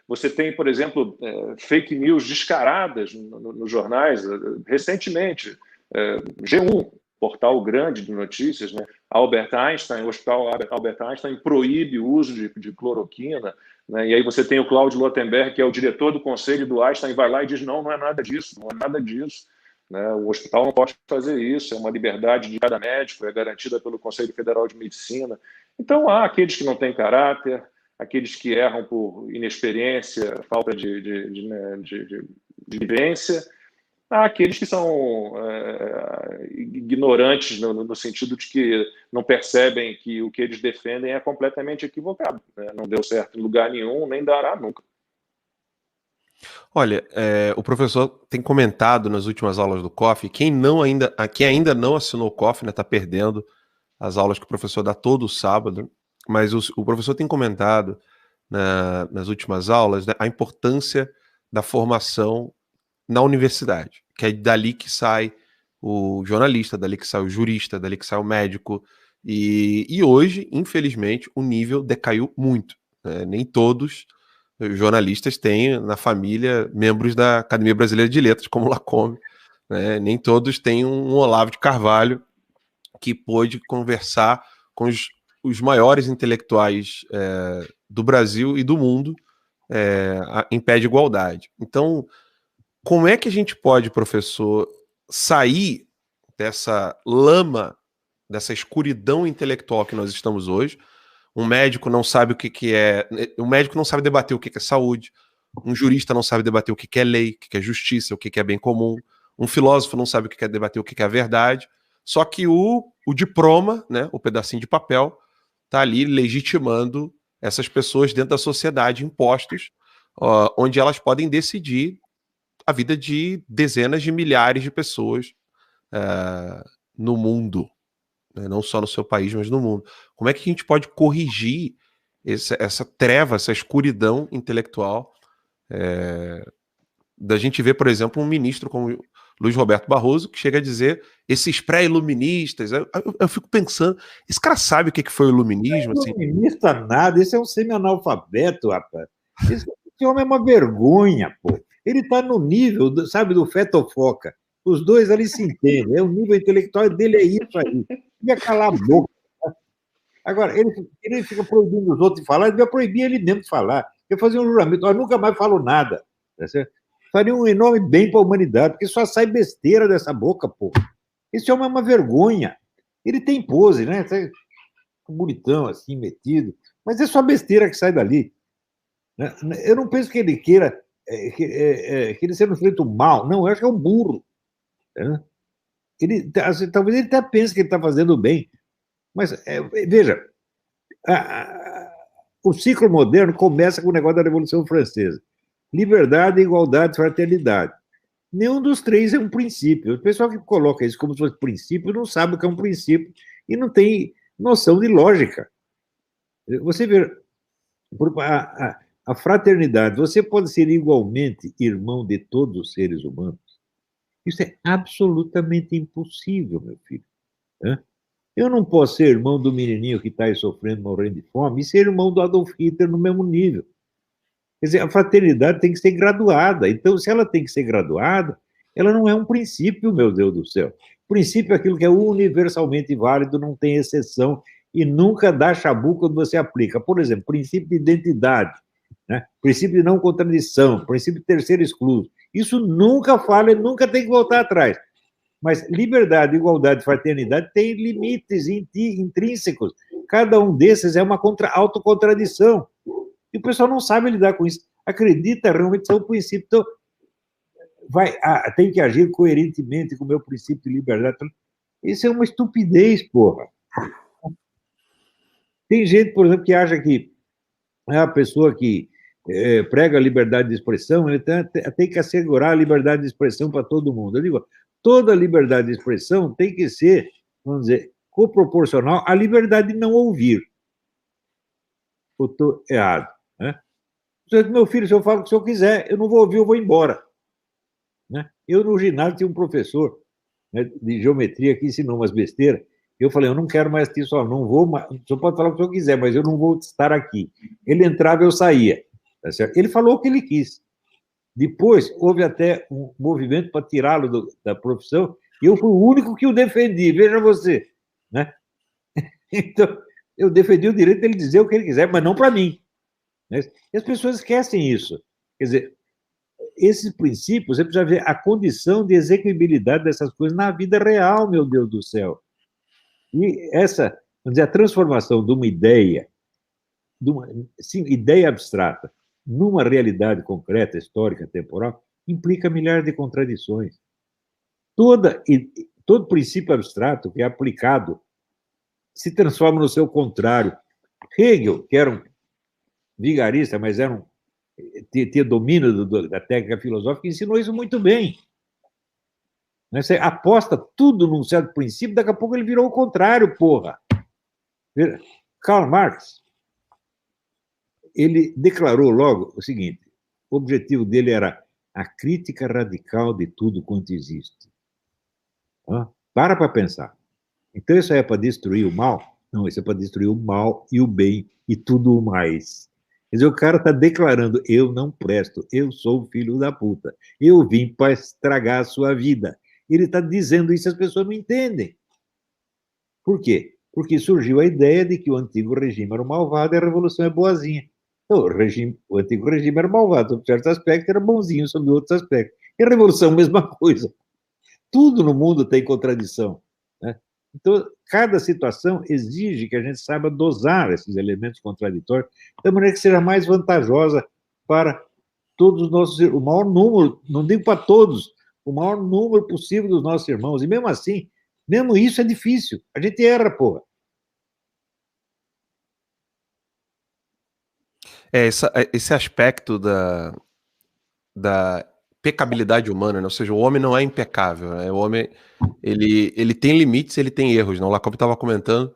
Você tem, por exemplo, fake news descaradas nos jornais, recentemente, G1, portal grande de notícias, né? Albert Einstein, o Hospital Albert Einstein proíbe o uso de cloroquina, né? E aí você tem o Claudio Lotenberg, que é o diretor do conselho do Einstein, vai lá e diz, não é nada disso, não é nada disso. Né? O hospital não pode fazer isso, é uma liberdade de cada médico, é garantida pelo Conselho Federal de Medicina. Então, há aqueles que não têm caráter, aqueles que erram por inexperiência, falta de vivência, há aqueles que são ignorantes no sentido de que não percebem que o que eles defendem é completamente equivocado. Né? Não deu certo em lugar nenhum, nem dará nunca. Olha, o professor tem comentado nas últimas aulas do COF, quem ainda não assinou o COF, né, está perdendo as aulas que o professor dá todo sábado, mas o professor tem comentado nas últimas aulas, né, a importância da formação na universidade, que é dali que sai o jornalista, dali que sai o jurista, dali que sai o médico, e hoje, infelizmente, o nível decaiu muito. Né? Nem todos os jornalistas têm na família membros da Academia Brasileira de Letras, como o Lacombe, né? Nem todos têm um Olavo de Carvalho que pôde conversar com os maiores intelectuais do Brasil e do mundo em pé de igualdade. Então, como é que a gente pode, professor, sair dessa lama, dessa escuridão intelectual que nós estamos hoje? Um médico não sabe o que é... Um médico não sabe debater o que é saúde. Um jurista não sabe debater o que é lei, o que é justiça, o que é bem comum. Um filósofo não sabe o que é debater o que é a verdade. Só que o diploma, né, o pedacinho de papel, está ali legitimando essas pessoas dentro da sociedade, impostos, onde elas podem decidir a vida de dezenas de milhares de pessoas no mundo, né? Não só no seu país, mas no mundo. Como é que a gente pode corrigir essa treva, essa escuridão intelectual da gente ver, por exemplo, um ministro como Luiz Roberto Barroso, que chega a dizer esses pré-iluministas. Eu fico pensando, esse cara sabe o que foi o iluminismo? Não é iluminista nada, esse é um semi-analfabeto, rapaz. Esse homem é uma vergonha, pô. Ele está no nível, sabe, do Fetofoca. Os dois ali se entendem. O nível intelectual dele é isso aí. Devia calar a boca. Agora, ele fica proibindo os outros de falar, ele devia proibir ele mesmo de falar. Eu fazia um juramento, eu nunca mais falo nada. Tá certo? Faria um enorme bem para a humanidade, porque só sai besteira dessa boca, pô. Esse homem é uma vergonha. Ele tem pose, né? Bonitão, assim, metido. Mas é só besteira que sai dali. Eu não penso que ele queira que ele seja um sujeito mal. Não, eu acho que é um burro. Né? Talvez ele até pense que ele está fazendo bem. Mas, veja, o ciclo moderno começa com o negócio da Revolução Francesa. Liberdade, igualdade, fraternidade. Nenhum dos três é um princípio. O pessoal que coloca isso como se fosse princípio não sabe o que é um princípio e não tem noção de lógica. Você vê, a fraternidade, você pode ser igualmente irmão de todos os seres humanos. Isso é absolutamente impossível, meu filho. Eu não posso ser irmão do menininho que está aí sofrendo, morrendo de fome, e ser irmão do Adolf Hitler no mesmo nível. Quer dizer, a fraternidade tem que ser graduada. Então, se ela tem que ser graduada, ela não é um princípio, meu Deus do céu. O princípio é aquilo que é universalmente válido, não tem exceção e nunca dá chabu quando você aplica. Por exemplo, princípio de identidade, né? Princípio de não contradição, princípio de terceiro excluso. Isso nunca falha e nunca tem que voltar atrás. Mas liberdade, igualdade, fraternidade têm limites intrínsecos. Cada um desses é uma autocontradição. E o pessoal não sabe lidar com isso. Acredita realmente que é um princípio. Então, tem que agir coerentemente com o meu princípio de liberdade. Isso é uma estupidez, porra. Tem gente, por exemplo, que acha que a pessoa que prega a liberdade de expressão, ele tem que assegurar a liberdade de expressão para todo mundo. Eu digo, toda liberdade de expressão tem que ser, vamos dizer, proporcional à liberdade de não ouvir. ou estou errado? Né? Meu filho, se eu falo o que o senhor quiser, eu não vou ouvir, eu vou embora. Né? Eu, no ginásio, tinha um professor, né, de geometria que ensinou umas besteiras. Eu falei, eu não quero mais que isso, não vou mais, o senhor pode falar o que o senhor quiser, mas eu não vou estar aqui. Ele entrava, eu saía. Tá certo? Ele falou o que ele quis. Depois, houve até um movimento para tirá-lo da profissão, e eu fui o único que o defendi, veja você. Né? Então, eu defendi o direito dele dizer o que ele quiser, mas não para mim. Né? E as pessoas esquecem isso. Quer dizer, esses princípios, você precisa ver a condição de execuibilidade dessas coisas na vida real, meu Deus do céu. E essa, vamos dizer, a transformação de uma ideia, sim, ideia abstrata, numa realidade concreta, histórica, temporal, implica milhares de contradições. Todo princípio abstrato que é aplicado se transforma no seu contrário. Hegel, que era um vigarista, mas tinha domínio da técnica filosófica, ensinou isso muito bem. Você aposta tudo num certo princípio, daqui a pouco ele virou o contrário, porra. Karl Marx, ele declarou logo o seguinte, o objetivo dele era a crítica radical de tudo quanto existe. Para pensar. Então isso é para destruir o mal? Não, isso é para destruir o mal e o bem e tudo o mais. Quer dizer, o cara está declarando, eu não presto, eu sou filho da puta, eu vim para estragar a sua vida. Ele está dizendo isso, as pessoas não entendem. Por quê? Porque surgiu a ideia de que o antigo regime era malvado e a revolução é boazinha. Então, o antigo regime era malvado, sob certos aspectos, era bonzinho sob outros aspectos. E a revolução, mesma coisa. Tudo no mundo tem contradição. Né? Então, cada situação exige que a gente saiba dosar esses elementos contraditórios de maneira que seja mais vantajosa para todos os nossos, o maior número, não digo para todos, o maior número possível dos nossos irmãos. E mesmo assim, mesmo isso é difícil. A gente erra, porra. Esse aspecto da pecabilidade humana, né? Ou seja, o homem não é impecável, né? O homem ele tem limites, ele tem erros. Né? O Lacombe estava comentando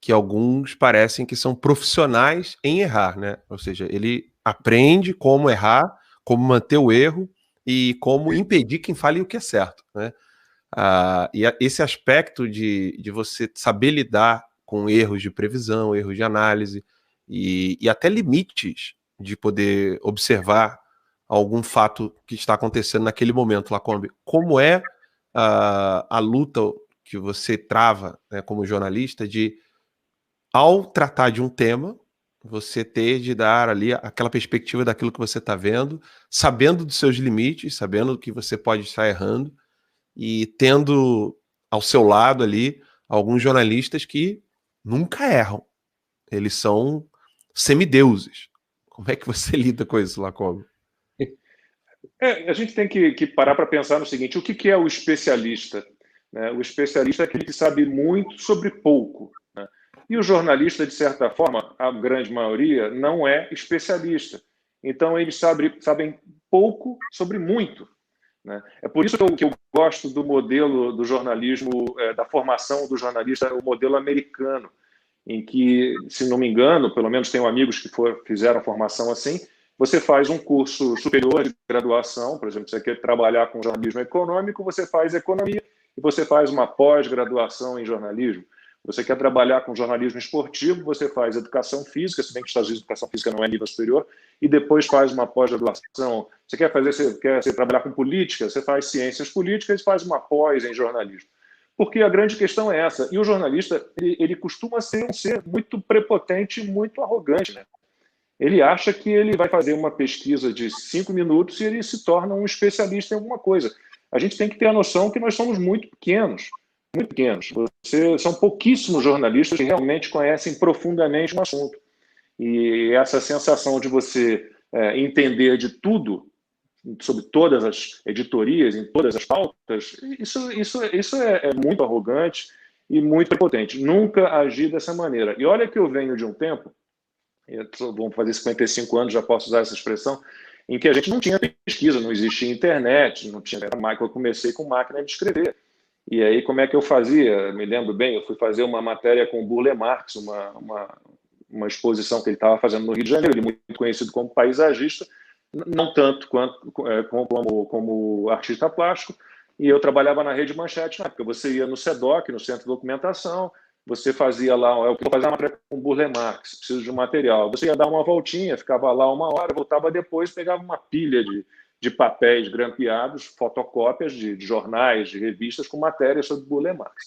que alguns parecem que são profissionais em errar, né? Ou seja, ele aprende como errar, como manter o erro e como impedir quem fale o que é certo, né? Esse aspecto de você saber lidar com erros de previsão, erros de análise e até limites de poder observar algum fato que está acontecendo naquele momento, Lacombe. Como é a luta que você trava, né, como jornalista, de, ao tratar de um tema, você ter de dar ali aquela perspectiva daquilo que você está vendo, sabendo dos seus limites, sabendo que você pode estar errando, e tendo ao seu lado ali alguns jornalistas que nunca erram. Eles são semideuses. Como é que você lida com isso, Lacombe? A gente tem que parar para pensar no seguinte, o que é o especialista? Né? O especialista é aquele que sabe muito sobre pouco. Né? E o jornalista, de certa forma, a grande maioria, não é especialista. Então, eles sabem pouco sobre muito. Né? É por isso que eu gosto do modelo do jornalismo, da formação do jornalista, o modelo americano, em que, se não me engano, pelo menos tenho amigos que fizeram formação assim, você faz um curso superior de graduação, por exemplo, você quer trabalhar com jornalismo econômico, você faz economia e você faz uma pós-graduação em jornalismo. Você quer trabalhar com jornalismo esportivo, você faz educação física, se bem que Estados Unidos educação física não é nível superior, e depois faz uma pós-graduação. Você quer trabalhar com política, você faz ciências políticas e faz uma pós em jornalismo. Porque a grande questão é essa. E o jornalista, ele costuma ser um ser muito prepotente, muito arrogante, né? Ele acha que ele vai fazer uma pesquisa de 5 minutos e ele se torna um especialista em alguma coisa. A gente tem que ter a noção que nós somos muito pequenos. Muito pequenos. São pouquíssimos jornalistas que realmente conhecem profundamente um assunto. E essa sensação de você entender de tudo, sobre todas as editorias, em todas as pautas, isso é muito arrogante e muito prepotente. Nunca agi dessa maneira. E olha que eu venho de um tempo, vamos fazer 55 anos, já posso usar essa expressão, em que a gente não tinha pesquisa, não existia internet, não tinha máquina. Eu comecei com máquina de escrever. E aí, como é que eu fazia? Me lembro bem, eu fui fazer uma matéria com o Burle Marx, uma exposição que ele estava fazendo no Rio de Janeiro, ele é muito conhecido como paisagista, não tanto como artista plástico, e eu trabalhava na Rede Manchete na época. Você ia no SEDOC, no Centro de Documentação, você fazia lá, eu vou fazer uma matéria com Burle Marx, preciso de um material. Você ia dar uma voltinha, ficava lá 1 hora, voltava depois, pegava uma pilha de papéis grampeados, fotocópias de jornais, de revistas com matérias sobre Burle Marx.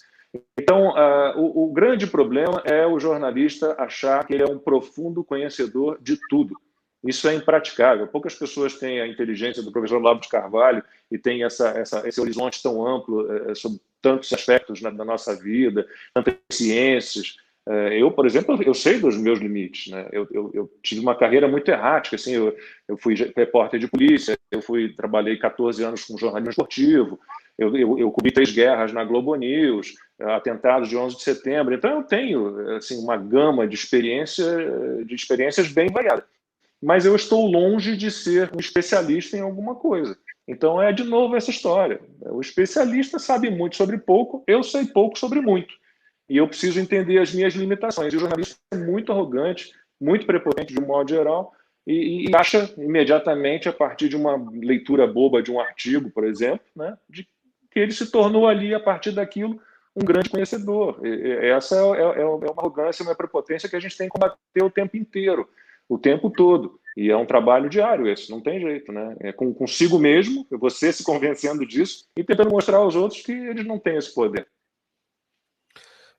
Então, o grande problema é o jornalista achar que ele é um profundo conhecedor de tudo. Isso é impraticável. Poucas pessoas têm a inteligência do professor Olavo de Carvalho e têm esse horizonte tão amplo sobre tantos aspectos da nossa vida, tantas ciências. Eu, por exemplo, eu sei dos meus limites, né? Eu tive uma carreira muito errática. Assim, eu fui repórter de polícia, trabalhei 14 anos com jornalismo esportivo, eu cobri 3 guerras na Globo News, atentados de 11 de setembro. Então, eu tenho assim, uma gama de experiências bem variadas. Mas eu estou longe de ser um especialista em alguma coisa. Então, de novo essa história. O especialista sabe muito sobre pouco, eu sei pouco sobre muito. E eu preciso entender as minhas limitações. E o jornalista é muito arrogante, muito prepotente de um modo geral, e acha imediatamente, a partir de uma leitura boba de um artigo, por exemplo, né, de que ele se tornou ali, a partir daquilo, um grande conhecedor. Essa é uma arrogância, uma prepotência que a gente tem que combater o tempo inteiro, o tempo todo. E é um trabalho diário esse, não tem jeito, né? É consigo mesmo, você se convencendo disso e tentando mostrar aos outros que eles não têm esse poder.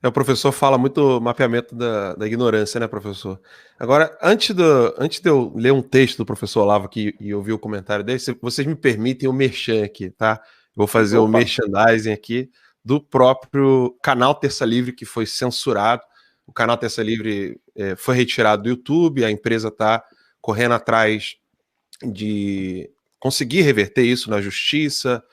O professor fala muito mapeamento da ignorância, né, professor? Agora, antes de eu ler um texto do professor Olavo aqui e ouvir o comentário dele, vocês me permitem o merchan aqui, tá? Vou fazer o merchandising aqui do próprio canal Terça Livre, que foi censurado. O canal Terça Livre foi retirado do YouTube, a empresa está correndo atrás de conseguir reverter isso na justiça.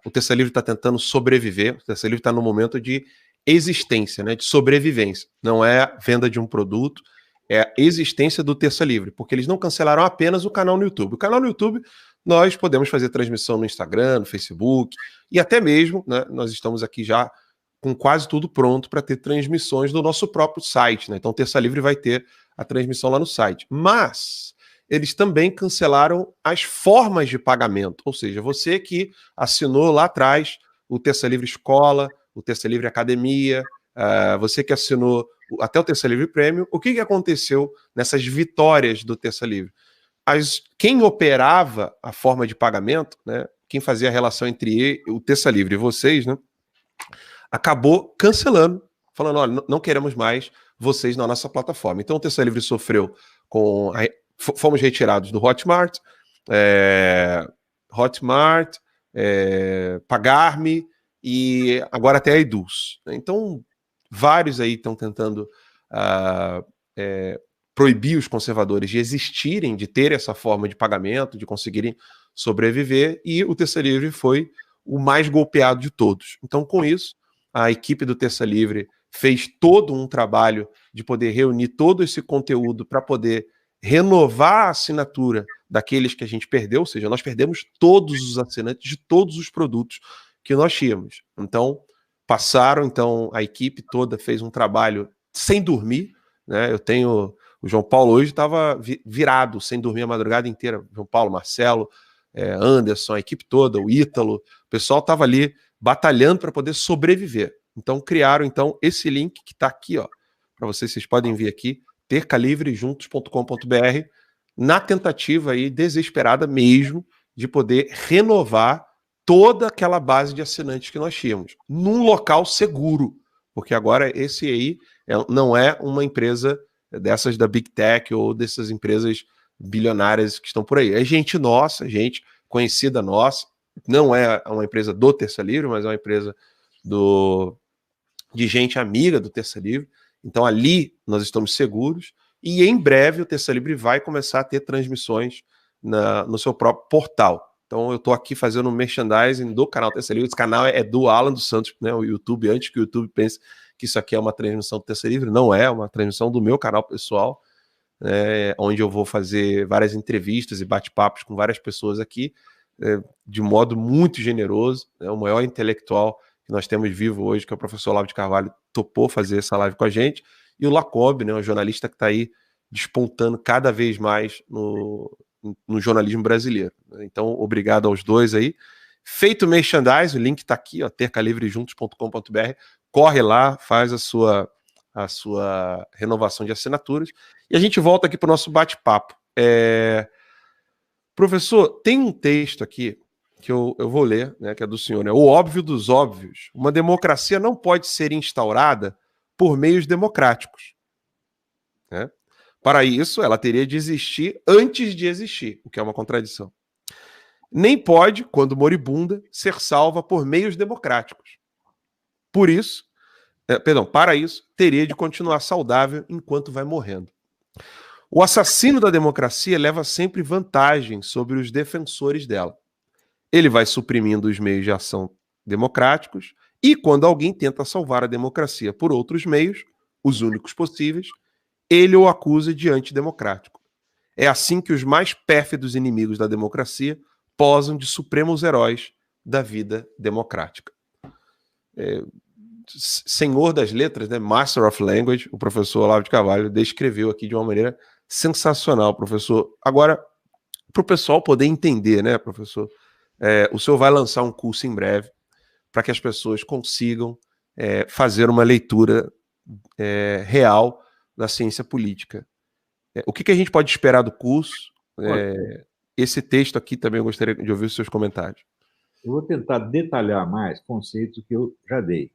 O Terça Livre está tentando sobreviver, o Terça Livre está no momento de existência, né, de sobrevivência. Não é venda de um produto, é a existência do Terça Livre, porque eles não cancelaram apenas o canal no YouTube. O canal no YouTube, nós podemos fazer transmissão no Instagram, no Facebook, e até mesmo, né, nós estamos aqui já com quase tudo pronto para ter transmissões do nosso próprio site, né? Então, Terça Livre vai ter a transmissão lá no site. Mas eles também cancelaram as formas de pagamento, ou seja, você que assinou lá atrás o Terça Livre Escola, o Terça Livre Academia, você que assinou até o Terça Livre Premium, o que aconteceu nessas vitórias do Terça Livre? Quem operava a forma de pagamento, né, quem fazia a relação entre o Terça Livre e vocês, né, acabou cancelando, falando, olha, não queremos mais vocês na nossa plataforma. Então o Terça Livre sofreu fomos retirados do Hotmart, Pagar.me, e agora até a Eduz. Então, vários aí estão tentando proibir os conservadores de existirem, de ter essa forma de pagamento, de conseguirem sobreviver, e o Terça Livre foi o mais golpeado de todos. Então, com isso, a equipe do Terça Livre fez todo um trabalho de poder reunir todo esse conteúdo para poder renovar a assinatura daqueles que a gente perdeu, ou seja, nós perdemos todos os assinantes de todos os produtos que nós tínhamos. Então, a equipe toda fez um trabalho sem dormir, né? O João Paulo hoje estava virado, sem dormir a madrugada inteira. João Paulo, Marcelo, Anderson, a equipe toda, o Ítalo, o pessoal estava ali batalhando para poder sobreviver. Então, criaram esse link que está aqui, ó, para vocês podem vir aqui, tercalivrejuntos.com.br, na tentativa aí, desesperada mesmo, de poder renovar toda aquela base de assinantes que nós tínhamos, num local seguro, porque agora esse aí não é uma empresa dessas da Big Tech ou dessas empresas bilionárias que estão por aí. É gente nossa, gente conhecida nossa, não é uma empresa do Terça Livre, mas é uma empresa de gente amiga do Terça Livre. Então ali nós estamos seguros e em breve o Terça Livre vai começar a ter transmissões no seu próprio portal. Então eu estou aqui fazendo um merchandising do canal Terça Livre. Esse canal é do Alan dos Santos, né, o YouTube, antes que o YouTube pense que isso aqui é uma transmissão do Terça Livre. Não é uma transmissão do meu canal pessoal, onde eu vou fazer várias entrevistas e bate-papos com várias pessoas aqui, de modo muito generoso. O maior intelectual que nós temos vivo hoje, que é o professor Olavo de Carvalho, topou fazer essa live com a gente. e o Lacombe, né, um jornalista que está aí despontando cada vez mais no jornalismo brasileiro. Então, obrigado aos dois aí. Feito o merchandise, o link está aqui, ó, tercalivrejuntos.com.br. Corre lá, faz a sua renovação de assinaturas. E a gente volta aqui para o nosso bate-papo. Professor, tem um texto aqui que eu vou ler, né, que é do senhor, né? O óbvio dos óbvios. Uma democracia não pode ser instaurada por meios democráticos, né? Para isso, ela teria de existir antes de existir, o que é uma contradição. Nem pode, quando moribunda, ser salva por meios democráticos. Para isso, teria de continuar saudável enquanto vai morrendo. O assassino da democracia leva sempre vantagem sobre os defensores dela. Ele vai suprimindo os meios de ação democráticos e, quando alguém tenta salvar a democracia por outros meios, os únicos possíveis, ele o acusa de antidemocrático. É assim que os mais pérfidos inimigos da democracia posam de supremos heróis da vida democrática. Senhor das letras, né? Master of Language, o professor Olavo de Carvalho descreveu aqui de uma maneira sensacional, professor. Agora, para o pessoal poder entender, né, professor, o senhor vai lançar um curso em breve para que as pessoas consigam fazer uma leitura real da ciência política. O que a gente pode esperar do curso? Esse texto aqui também eu gostaria de ouvir os seus comentários. Eu vou tentar detalhar mais conceitos que eu já dei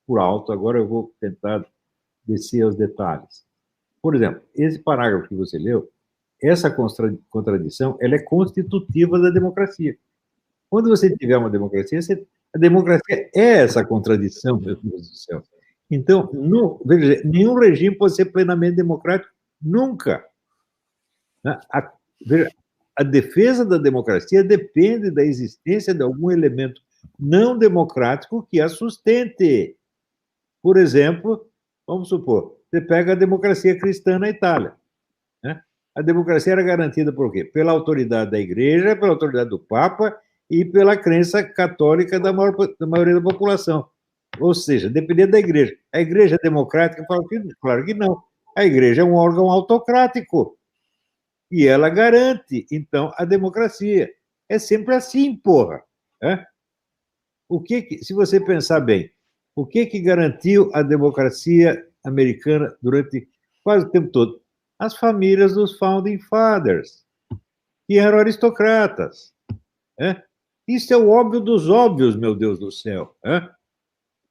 por alto, agora eu vou tentar descer aos detalhes. Por exemplo, esse parágrafo que você leu, essa contradição, ela é constitutiva da democracia. Quando você tiver uma democracia, a democracia é essa contradição, meu Deus do céu. Então, veja, nenhum regime pode ser plenamente democrático, nunca. A defesa da democracia depende da existência de algum elemento não democrático que a sustente. Por exemplo, vamos supor, você pega a democracia cristã na Itália. Né? A democracia era garantida por quê? Pela autoridade da igreja, pela autoridade do Papa e pela crença católica da maioria da população. Ou seja, dependia da igreja. A igreja é democrática? Claro que não. A igreja é um órgão autocrático. E ela garante, então, a democracia. É sempre assim, porra. Se você pensar bem, o que garantiu a democracia americana durante quase o tempo todo? As famílias dos Founding Fathers, que eram aristocratas. Isso é o óbvio dos óbvios, meu Deus do céu.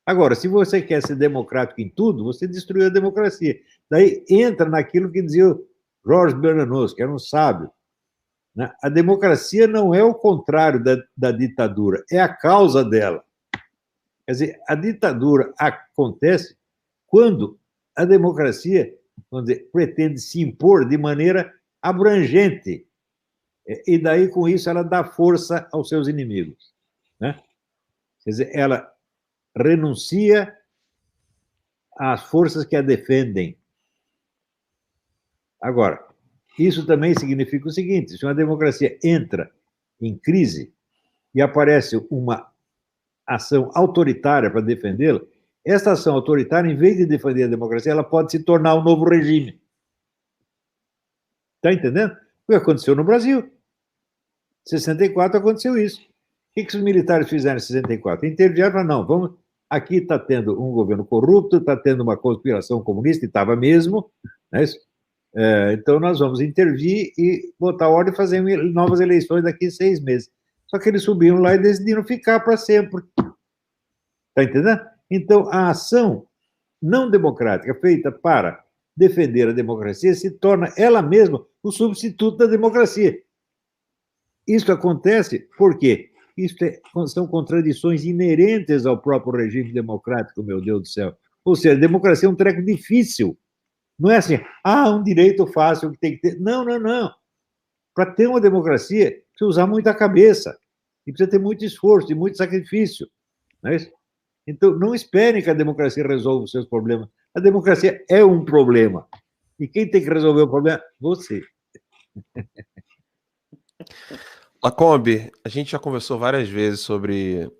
Agora, se você quer ser democrático em tudo, você destruiu a democracia. Daí entra naquilo que dizia o Jorge Bernanos, que era um sábio. A democracia não é o contrário da ditadura, é a causa dela. Quer dizer, a ditadura acontece quando a democracia, vamos dizer, pretende se impor de maneira abrangente. E daí, com isso, ela dá força aos seus inimigos. Quer dizer, ela renuncia às forças que a defendem. Agora, isso também significa o seguinte: se uma democracia entra em crise e aparece uma ação autoritária para defendê-la, essa ação autoritária, em vez de defender a democracia, ela pode se tornar um novo regime. Está entendendo? O que aconteceu no Brasil. Em 64 aconteceu isso. O que os militares fizeram em 64? Intervieram e falaram, não, aqui está tendo um governo corrupto, está tendo uma conspiração comunista, e estava mesmo, né? Então nós vamos intervir e botar ordem e fazer novas eleições daqui a 6 meses. Só que eles subiram lá e decidiram ficar para sempre. Está entendendo? Então, a ação não democrática feita para defender a democracia se torna ela mesma o substituto da democracia. Isso acontece porque são contradições inerentes ao próprio regime democrático, meu Deus do céu. Ou seja, a democracia é um treco difícil. Não é assim, um direito fácil que tem que ter. Não. Para ter uma democracia, precisa usar muita cabeça. E precisa ter muito esforço e muito sacrifício. Não é isso? Então, não esperem que a democracia resolva os seus problemas. A democracia é um problema. E quem tem que resolver o problema? Você. Lacombe, a gente já conversou várias vezes sobre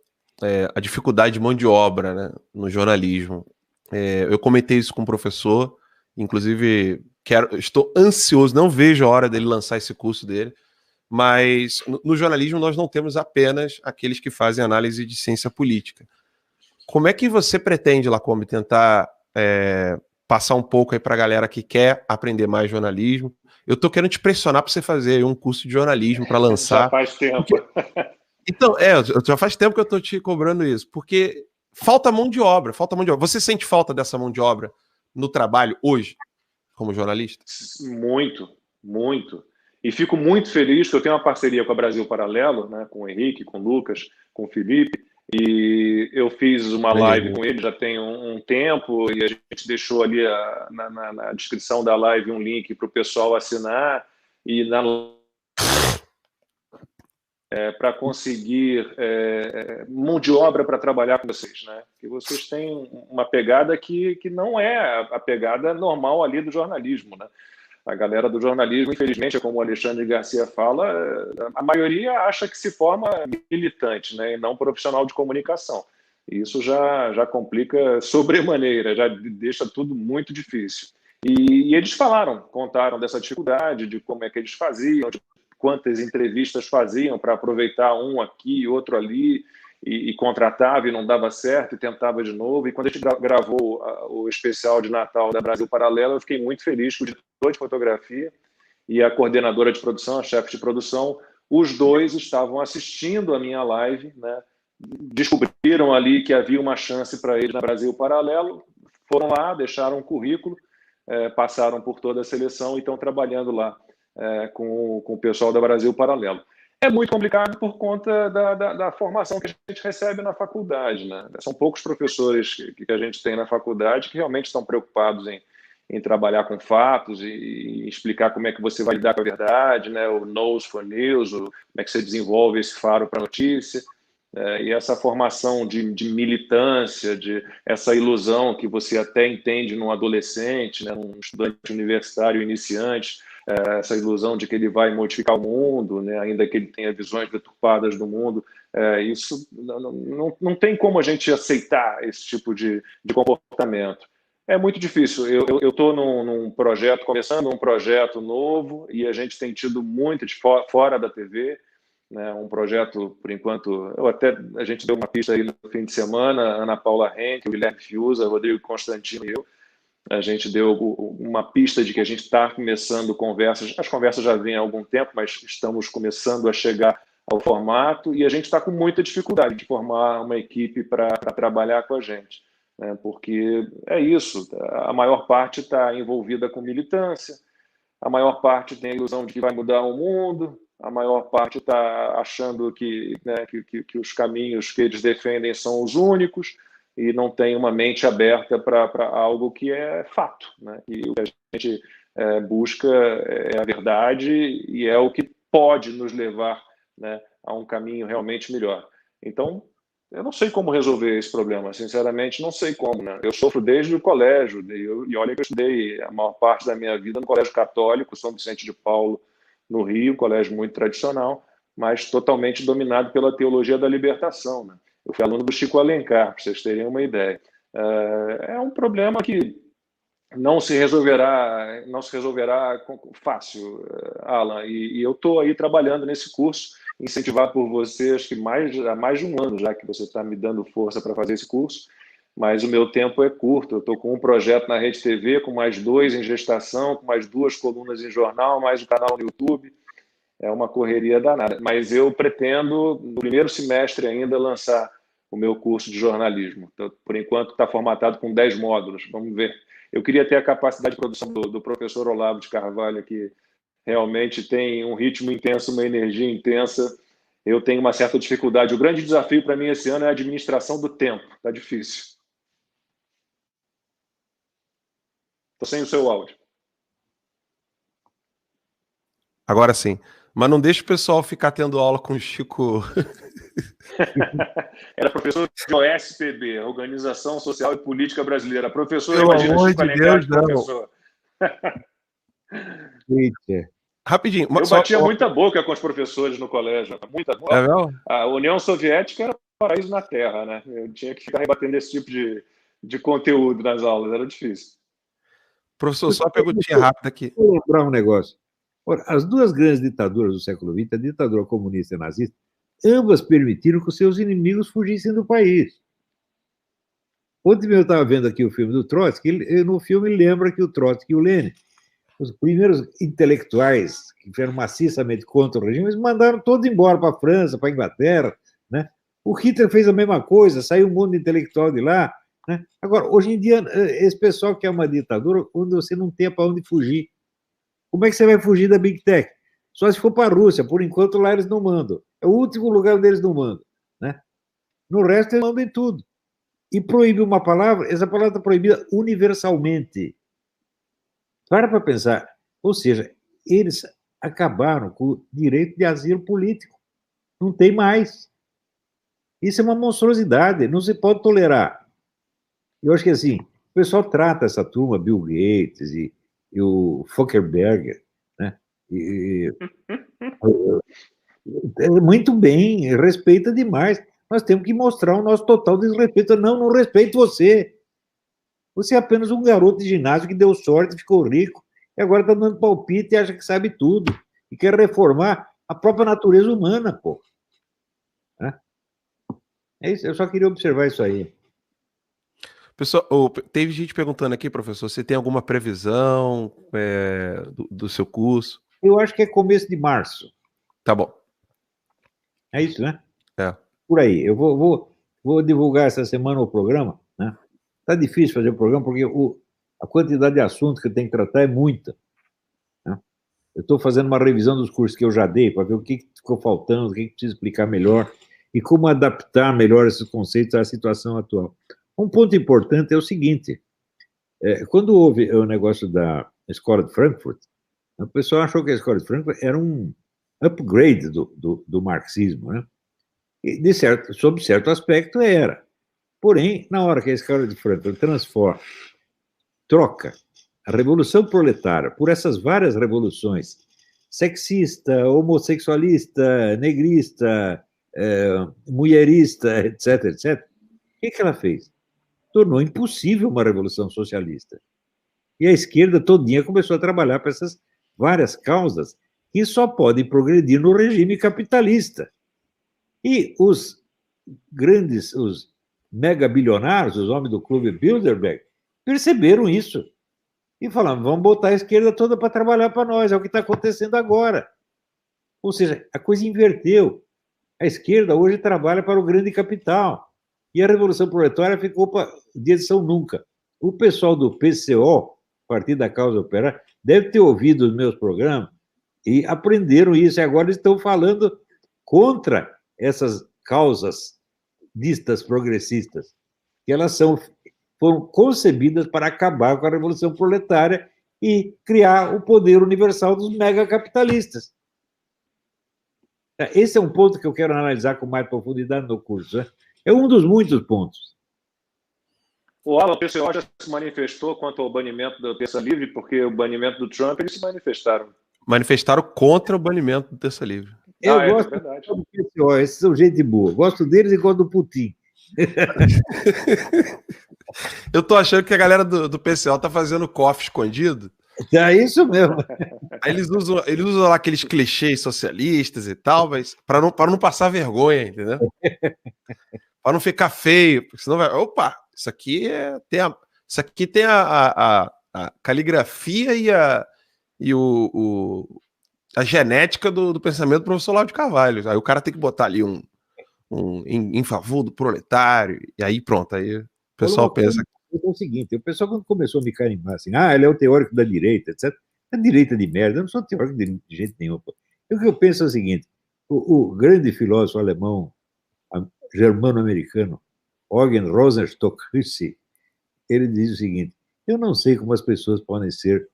a dificuldade de mão de obra, né, no jornalismo. Eu comentei isso com o professor, Inclusive, estou ansioso, não vejo a hora dele lançar esse curso dele. Mas no jornalismo nós não temos apenas aqueles que fazem análise de ciência política. Como é que você pretende, Lacombe, tentar passar um pouco aí para a galera que quer aprender mais jornalismo? Eu estou querendo te pressionar para você fazer um curso de jornalismo para lançar. Já faz tempo. Então, já faz tempo que eu estou te cobrando isso, porque falta mão de obra. Você sente falta dessa mão de obra no trabalho hoje, como jornalista? Muito, muito. E fico muito feliz que eu tenho uma parceria com a Brasil Paralelo, né, com o Henrique, com o Lucas, com o Felipe, e eu fiz uma live com ele já tem um tempo, e a gente deixou ali na descrição da live um link para o pessoal assinar, e para conseguir mão de obra para trabalhar com vocês, né? Que vocês têm uma pegada que não é a pegada normal ali do jornalismo, né? A galera do jornalismo, infelizmente, como o Alexandre Garcia fala, a maioria acha que se forma militante, né, e não profissional de comunicação. E isso já complica sobremaneira, já deixa tudo muito difícil. E eles contaram dessa dificuldade, de como é que eles faziam, de quantas entrevistas faziam para aproveitar um aqui e outro ali, e contratava e não dava certo, e tentava de novo. E quando a gente gravou o especial de Natal da Brasil Paralelo, eu fiquei muito feliz que o diretor de fotografia e a coordenadora de produção, a chefe de produção, os dois estavam assistindo a minha live, né? Descobriram ali que havia uma chance para eles na Brasil Paralelo, foram lá, deixaram um currículo, passaram por toda a seleção e estão trabalhando lá com o pessoal da Brasil Paralelo. É muito complicado por conta da formação que a gente recebe na faculdade, né? São poucos professores que a gente tem na faculdade que realmente estão preocupados em trabalhar com fatos e explicar como é que você vai lidar com a verdade, né? O nose for news, como é que você desenvolve esse faro para a notícia. E essa formação de militância, essa ilusão que você até entende num adolescente, né? Num estudante universitário iniciante, essa ilusão de que ele vai modificar o mundo, né, ainda que ele tenha visões deturpadas do mundo, isso não tem como a gente aceitar esse tipo de comportamento. É muito difícil. Eu estou num projeto, começando um projeto novo, e a gente tem tido muito fora da TV, né, um projeto, por enquanto, a gente deu uma pista aí no fim de semana, Ana Paula Henke, o Guilherme Fiuza, Rodrigo Constantino e eu. A gente deu uma pista de que a gente está começando conversas. As conversas já vêm há algum tempo, mas estamos começando a chegar ao formato, e a gente está com muita dificuldade de formar uma equipe para trabalhar com a gente, né? Porque é isso, a maior parte está envolvida com militância, a maior parte tem a ilusão de que vai mudar o mundo, a maior parte está achando que os caminhos que eles defendem são os únicos, e não tem uma mente aberta para algo que é fato, né? E o que a gente busca é a verdade, e é o que pode nos levar, né, a um caminho realmente melhor. Então, eu não sei como resolver esse problema, sinceramente, não sei como, né? Eu sofro desde o colégio, e olha que eu estudei a maior parte da minha vida no Colégio Católico, São Vicente de Paulo, no Rio, colégio muito tradicional, mas totalmente dominado pela teologia da libertação, né? Eu fui aluno do Chico Alencar, para vocês terem uma ideia. É um problema que não se resolverá fácil, Alan. E eu estou aí trabalhando nesse curso, incentivar por você, acho que há mais de um ano já que você está me dando força para fazer esse curso, mas o meu tempo é curto. Eu estou com um projeto na Rede TV, com mais 2 em gestação, com mais 2 colunas em jornal, mais um canal no YouTube. É uma correria danada, mas eu pretendo, no primeiro semestre ainda, lançar o meu curso de jornalismo. Então, por enquanto, está formatado com 10 módulos. Vamos ver. Eu queria ter a capacidade de produção do professor Olavo de Carvalho, que realmente tem um ritmo intenso, uma energia intensa. Eu tenho uma certa dificuldade. O grande desafio para mim esse ano é a administração do tempo. Está difícil. Estou sem o seu áudio. Agora sim. Mas não deixa o pessoal ficar tendo aula com o Chico. Era professor de OSPB, Organização Social e Política Brasileira. Professor, Pelo imagina, amor Chico de Alencar Deus, de professor. Rapidinho. Eu batia muita boca com os professores no colégio. Muita boca. É mesmo? A União Soviética era paraíso na Terra, né? Eu tinha que ficar rebatendo esse tipo de conteúdo nas aulas, era difícil. Professor, só uma perguntinha rápida aqui. Vou lembrar um negócio. Ora, as duas grandes ditaduras do século XX, a ditadura comunista e a nazista, ambas permitiram que os seus inimigos fugissem do país. Ontem eu estava vendo aqui o filme do Trotsky, no filme lembra que o Trotsky e o Lenin, os primeiros intelectuais que fizeram maciçamente contra o regime, eles mandaram todos embora para a França, para a Inglaterra, né? O Hitler fez a mesma coisa, saiu um monte de intelectual de lá, né? Agora, hoje em dia, esse pessoal quer uma ditadura onde você não tem para onde fugir. Como é que você vai fugir da Big Tech? Só se for para a Rússia, por enquanto lá eles não mandam. É o último lugar onde eles não mandam, né? No resto, eles mandam em tudo. E proíbe uma palavra, essa palavra está proibida universalmente. Para pensar. Ou seja, eles acabaram com o direito de asilo político. Não tem mais. Isso é uma monstruosidade, não se pode tolerar. Eu acho que assim, o pessoal trata essa turma, Bill Gates e o Zuckerberg, né? Muito bem, respeita demais. Nós temos que mostrar o nosso total desrespeito. Não respeito você. Você é apenas um garoto de ginásio que deu sorte, ficou rico, e agora está dando palpite e acha que sabe tudo. E quer reformar a própria natureza humana, pô. É isso, eu só queria observar isso aí. Pessoal, teve gente perguntando aqui, professor, se tem alguma previsão do seu curso? Eu acho que é começo de março. Tá bom. É isso, né? É. Por aí. Eu vou divulgar essa semana o programa, né? Tá difícil fazer o programa porque a quantidade de assuntos que eu tenho que tratar é muita, né? Eu estou fazendo uma revisão dos cursos que eu já dei para ver o que ficou faltando, o que precisa explicar melhor e como adaptar melhor esses conceitos à situação atual. Um ponto importante é o seguinte, quando houve o negócio da Escola de Frankfurt, o pessoal achou que a Escola de Frankfurt era um upgrade do marxismo, né? E sob certo aspecto era. Porém, na hora que a Escola de Frankfurt troca a Revolução Proletária por essas várias revoluções, sexista, homossexualista, negrista, mulherista, etc., etc., o que ela fez? Tornou impossível uma revolução socialista. E a esquerda todinha começou a trabalhar para essas várias causas que só podem progredir no regime capitalista. E os mega bilionários, os homens do clube Bilderberg, perceberam isso. E falaram, vamos botar a esquerda toda para trabalhar para nós, é o que está acontecendo agora. Ou seja, a coisa inverteu. A esquerda hoje trabalha para o grande capital. E a Revolução Proletária ficou para dia de São Nunca. O pessoal do PCO, Partido da Causa Operária, deve ter ouvido os meus programas e aprenderam isso. E agora estão falando contra essas causas distas progressistas, que elas foram concebidas para acabar com a Revolução Proletária e criar o poder universal dos megacapitalistas. Esse é um ponto que eu quero analisar com mais profundidade no curso, né? É um dos muitos pontos. O Alan, o PCO já se manifestou quanto ao banimento do Terça Livre, porque o banimento do Trump, eles se manifestaram. Manifestaram contra o banimento do Terça Livre. Eu gosto do PCO, esses são gente boa. Gosto deles e gosto do Putin. Eu tô achando que a galera do PCO tá fazendo cofre escondido. É isso mesmo. Aí eles usam lá aqueles clichês socialistas e tal, mas para não passar vergonha, entendeu? Para não ficar feio, porque senão vai. Opa, isso aqui tem a caligrafia e a genética do pensamento do professor Olavo de Carvalho. Aí o cara tem que botar ali um em favor do proletário, e aí pronto, aí o pessoal pensa. É o seguinte, o pessoal quando começou a me carimbar assim, ele é o teórico da direita, etc. É direita de merda, eu não sou teórico de jeito nenhum. O que eu penso é o seguinte, o grande filósofo alemão, germano-americano, Eugen Rosenstock Hussey, ele diz o seguinte, eu não sei como as pessoas podem ser,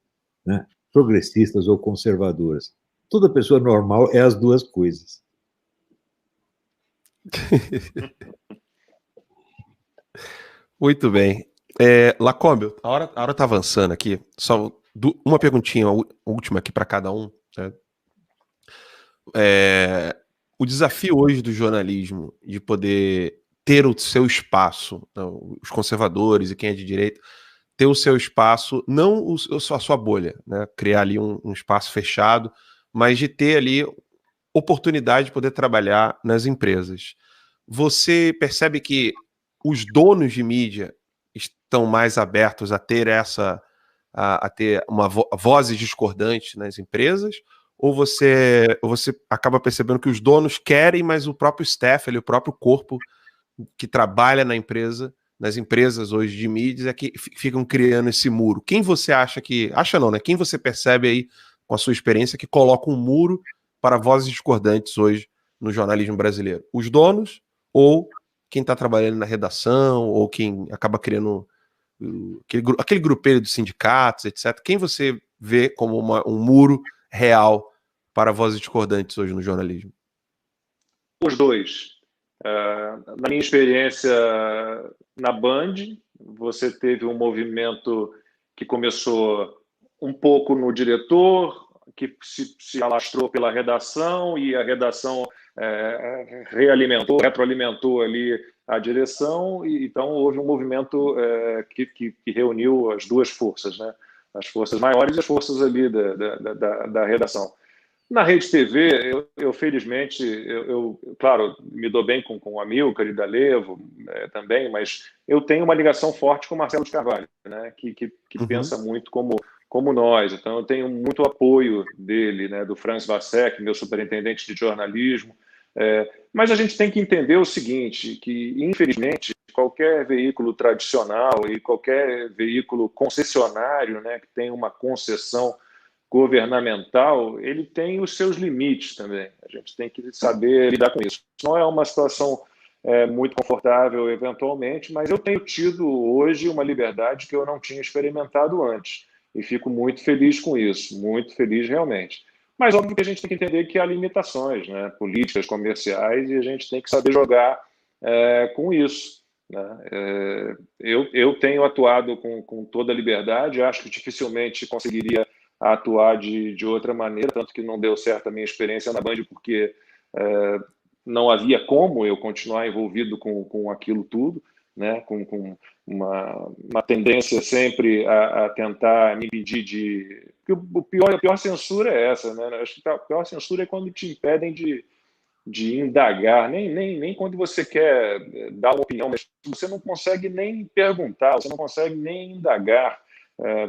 né, progressistas ou conservadoras. Toda pessoa normal é as duas coisas. Muito bem. Lacombe, a hora tá avançando aqui. Só uma perguntinha última aqui para cada um. Né? O desafio hoje do jornalismo de poder ter o seu espaço, né, os conservadores e quem é de direita, ter o seu espaço, não a sua bolha, né? Criar ali um espaço fechado, mas de ter ali oportunidade de poder trabalhar nas empresas. Você percebe que os donos de mídia estão mais abertos a ter a ter vozes discordantes nas empresas? Ou você acaba percebendo que os donos querem, mas o próprio staff, o próprio corpo que trabalha nas empresas hoje de mídias, é que ficam criando esse muro? Quem você acha que... Acha não, né? Quem você percebe aí, com a sua experiência, que coloca um muro para vozes discordantes hoje no jornalismo brasileiro? Os donos ou quem está trabalhando na redação ou quem acaba criando aquele grupelho dos sindicatos, etc. Quem você vê como um muro real para vozes discordantes hoje no jornalismo? Os dois. Na minha experiência na Band, você teve um movimento que começou um pouco no diretor, que se alastrou pela redação, e a redação retroalimentou ali a direção, e então houve um movimento que reuniu as duas forças, né? As forças maiores e as forças ali da redação. Na Rede TV, eu felizmente, claro, me dou bem com o Amilcar e D'Alevo também, mas eu tenho uma ligação forte com o Marcelo de Carvalho, né, que pensa muito como nós. Então, eu tenho muito apoio dele, né, do Franz Vassek, meu superintendente de jornalismo. Mas a gente tem que entender o seguinte, que, infelizmente, qualquer veículo tradicional e qualquer veículo concessionário, né, que tem uma concessão governamental, ele tem os seus limites também. A gente tem que saber lidar com isso. Não é uma situação muito confortável, eventualmente, mas eu tenho tido hoje uma liberdade que eu não tinha experimentado antes. E fico muito feliz com isso, muito feliz realmente. Mas, óbvio que a gente tem que entender que há limitações, né, políticas, comerciais, e a gente tem que saber jogar com isso, né? Eu tenho atuado com toda a liberdade, acho que dificilmente conseguiria atuar de outra maneira, tanto que não deu certo a minha experiência na Band, porque não havia como eu continuar envolvido com aquilo tudo, né? Com uma tendência sempre a tentar me impedir de... A pior censura é essa, né? Acho que a pior censura é quando te impedem de indagar, nem quando você quer dar uma opinião, mas você não consegue nem perguntar, você não consegue nem indagar.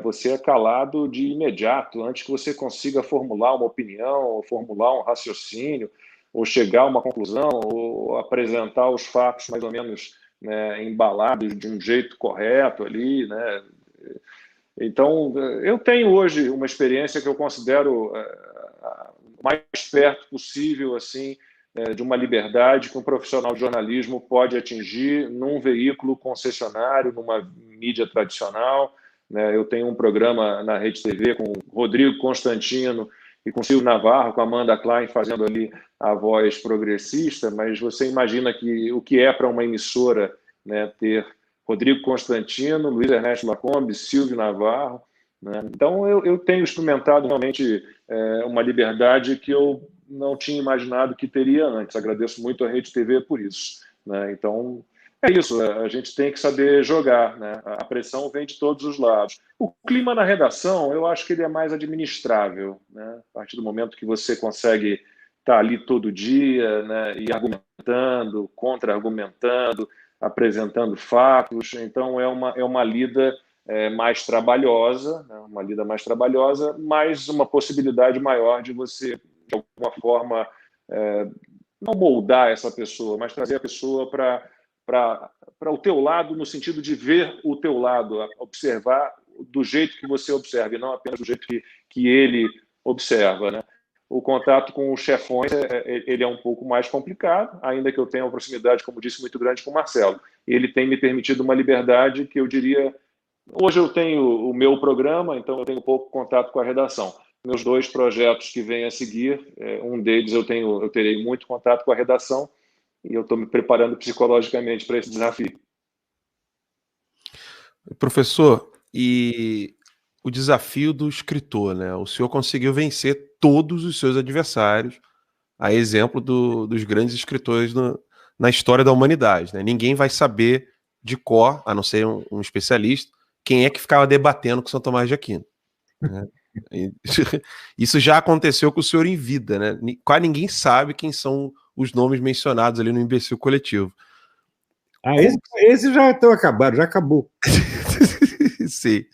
Você é calado de imediato, antes que você consiga formular uma opinião, ou formular um raciocínio, ou chegar a uma conclusão, ou apresentar os fatos mais ou menos, né, embalados de um jeito correto ali, né? Então, eu tenho hoje uma experiência que eu considero o mais perto possível assim, de uma liberdade que um profissional de jornalismo pode atingir num veículo concessionário, numa mídia tradicional. Eu tenho um programa na Rede TV com o Rodrigo Constantino e com o Silvio Navarro, com a Amanda Klein fazendo ali a voz progressista, mas você imagina que o que é para uma emissora, né, ter Rodrigo Constantino, Luiz Ernesto Lacombe, Silvio Navarro, né? Então eu tenho experimentado realmente uma liberdade que eu não tinha imaginado que teria antes. Agradeço muito a Rede TV por isso, né? Então é isso, a gente tem que saber jogar, né? A pressão vem de todos os lados. O clima na redação, eu acho que ele é mais administrável, né? A partir do momento que você consegue estar ali todo dia, né, e argumentando, contra-argumentando, apresentando fatos, então é uma lida mais trabalhosa, né? Uma lida mais trabalhosa, mas uma possibilidade maior de você, de alguma forma, não moldar essa pessoa, mas trazer a pessoa para o teu lado, no sentido de ver o teu lado, observar do jeito que você observa, e não apenas do jeito que ele observa, né? O contato com os chefões ele é um pouco mais complicado, ainda que eu tenha uma proximidade, como disse, muito grande com o Marcelo. Ele tem me permitido uma liberdade que eu diria... Hoje eu tenho o meu programa, então eu tenho pouco contato com a redação. Meus dois projetos que vêm a seguir, um deles eu terei muito contato com a redação, e eu estou me preparando psicologicamente para esse desafio. Professor, e o desafio do escritor, né? O senhor conseguiu vencer todos os seus adversários, a exemplo dos grandes escritores na história da humanidade, né? Ninguém vai saber de cor, a não ser um especialista, quem é que ficava debatendo com São Tomás de Aquino. Né? Isso já aconteceu com o senhor em vida, né? Quase ninguém sabe quem são os nomes mencionados ali no imbecil coletivo. Esse já estão acabados, já acabou. Sim.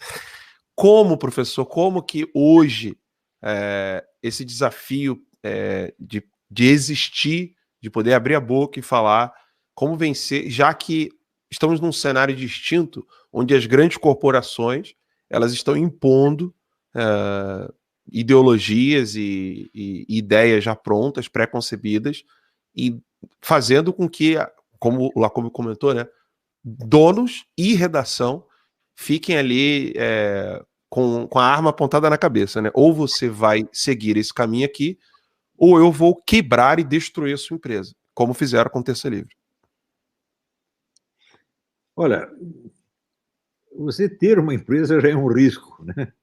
Como, professor, como que hoje esse desafio de existir, de poder abrir a boca e falar, como vencer, já que estamos num cenário distinto, onde as grandes corporações elas estão impondo ideologias e ideias já prontas, pré-concebidas, e fazendo com que, como o Lacombe comentou, né, donos e redação fiquem ali com a arma apontada na cabeça, né? Ou você vai seguir esse caminho aqui, ou eu vou quebrar e destruir a sua empresa, como fizeram com o Terça Livre. Olha, você ter uma empresa já é um risco, né?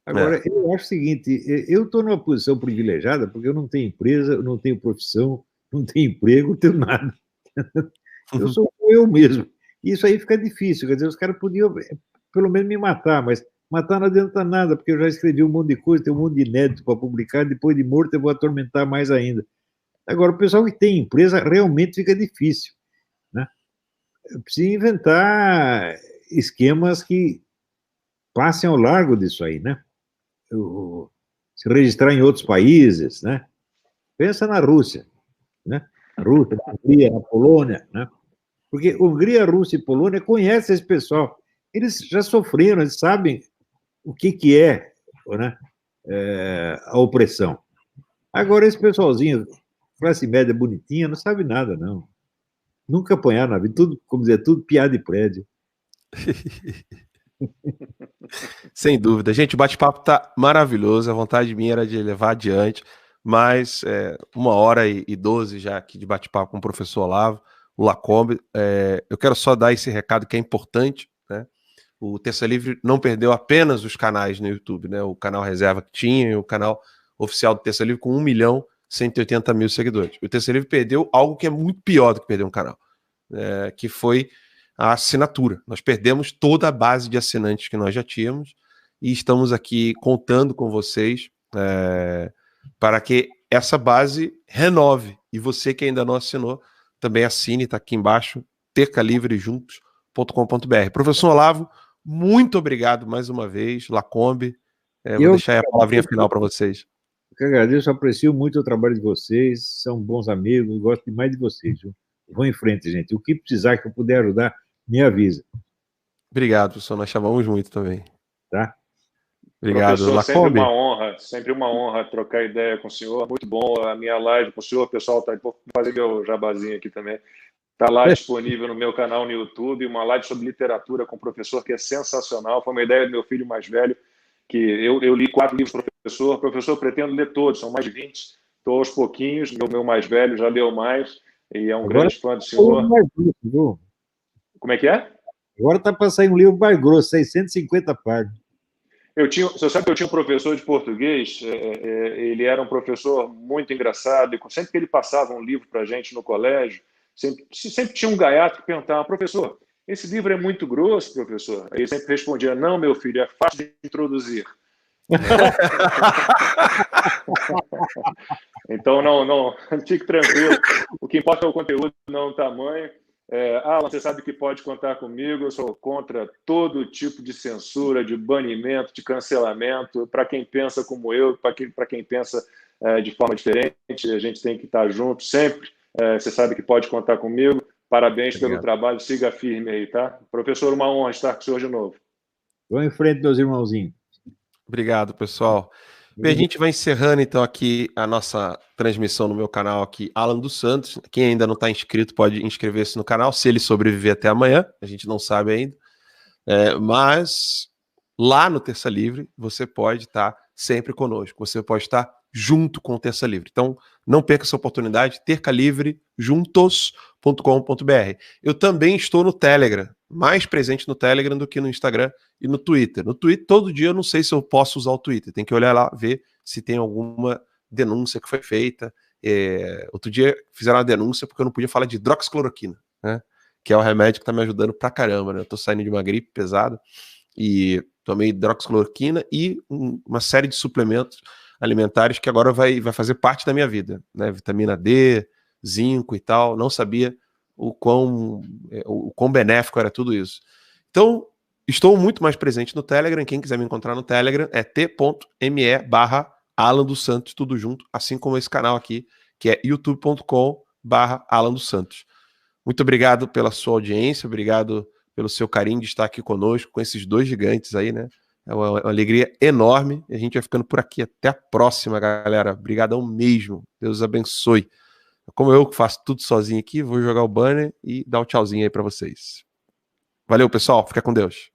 Agora, eu acho o seguinte, eu estou numa posição privilegiada porque eu não tenho empresa, eu não tenho profissão, não tenho emprego, não tenho nada. Eu sou eu mesmo. Isso aí fica difícil, quer dizer, os caras podiam pelo menos me matar, mas matar não adianta nada, porque eu já escrevi um monte de coisa, tem um monte de inédito para publicar, depois de morto eu vou atormentar mais ainda. Agora, o pessoal que tem empresa realmente fica difícil, né? Eu preciso inventar esquemas que passem ao largo disso aí, né? Se registrar em outros países, né? Pensa na Rússia, né? Na Rússia, na Hungria, na Polônia, né? Porque Hungria, Rússia e Polônia conhecem esse pessoal. Eles já sofreram, eles sabem o que é, né? A opressão. Agora, esse pessoalzinho, classe média bonitinha, não sabe nada, não. Nunca apanharam na vida, tudo, como dizer, tudo piada de prédio. Sem dúvida. Gente, o bate-papo tá maravilhoso, a vontade minha era de levar adiante, mas 1h12 já aqui de bate-papo com o professor Olavo, o Lacombe. Eu quero só dar esse recado que é importante, né? O Terça Livre não perdeu apenas os canais no YouTube, né? O canal Reserva que tinha e o canal oficial do Terça Livre com 1.180.000 seguidores. O Terça Livre perdeu algo que é muito pior do que perder um canal, que foi a assinatura. Nós perdemos toda a base de assinantes que nós já tínhamos e estamos aqui contando com vocês para que essa base renove. E você que ainda não assinou, também assine, está aqui embaixo, tercalivrejuntos.com.br. Professor Olavo, muito obrigado mais uma vez, Lacombe. Vou deixar aí a palavrinha final para vocês. Eu que agradeço, aprecio muito o trabalho de vocês, são bons amigos, gosto demais de vocês. Viu? Vão em frente, gente. O que precisar que eu puder ajudar, me avisa. Obrigado, professor. Nós chamamos muito também. Tá? Obrigado, Lacombe. Sempre uma honra trocar ideia com o senhor. Muito bom a minha live com o senhor. Pessoal, vou fazer meu jabazinho aqui também. Está lá disponível no meu canal no YouTube, uma live sobre literatura com o professor que é sensacional. Foi uma ideia do meu filho mais velho, que eu li 4 livros do professor. Professor, pretendo ler todos, são mais de 20. Estou aos pouquinhos, meu mais velho já leu mais e é um grande fã do senhor. Como é que é? Agora está para sair um livro mais grosso, 650 páginas. Você sabe que eu tinha um professor de português, ele era um professor muito engraçado, e sempre que ele passava um livro para a gente no colégio, sempre tinha um gaiato que perguntava: professor, esse livro é muito grosso, professor? Aí ele sempre respondia: não, meu filho, é fácil de introduzir. Então, não, fique tranquilo. O que importa é o conteúdo, não o tamanho. Alan, você sabe que pode contar comigo. Eu sou contra todo tipo de censura, de banimento, de cancelamento. Para quem pensa como eu, para quem pensa de forma diferente, a gente tem que estar junto sempre. Você sabe que pode contar comigo. Parabéns pelo trabalho. Siga firme aí, tá? Professor, uma honra estar com o senhor de novo. Vamos em frente, meus irmãozinhos. Obrigado, pessoal. Bem, a gente vai encerrando então aqui a nossa transmissão no meu canal aqui, Alan dos Santos. Quem ainda não está inscrito pode inscrever-se no canal, se ele sobreviver até amanhã, a gente não sabe ainda. Mas lá no Terça Livre você pode estar sempre conosco, você pode estar junto com o Terça Livre. Então não perca essa oportunidade, tercalivrejuntos.com.br. Eu também estou no Telegram, mais presente no Telegram do que no Instagram e no Twitter. No Twitter, todo dia eu não sei se eu posso usar o Twitter, tem que olhar lá, ver se tem alguma denúncia que foi feita. Outro dia fizeram uma denúncia porque eu não podia falar de hidroxicloroquina, né? Que é o remédio que tá me ajudando pra caramba, né? Eu tô saindo de uma gripe pesada e tomei hidroxicloroquina e uma série de suplementos alimentares que agora vai fazer parte da minha vida, né? Vitamina D, zinco e tal. Não sabia o quão benéfico era tudo isso. Então, estou muito mais presente no Telegram. Quem quiser me encontrar no Telegram é t.me/Alan dos Santos, tudo junto, assim como esse canal aqui, que é youtube.com/Alan dos Santos. Muito obrigado pela sua audiência, obrigado pelo seu carinho de estar aqui conosco, com esses dois gigantes aí, né? É uma alegria enorme. E a gente vai ficando por aqui. Até a próxima, galera. Obrigadão mesmo. Deus abençoe. Como eu que faço tudo sozinho aqui, vou jogar o banner e dar um tchauzinho aí para vocês. Valeu, pessoal. Fica com Deus.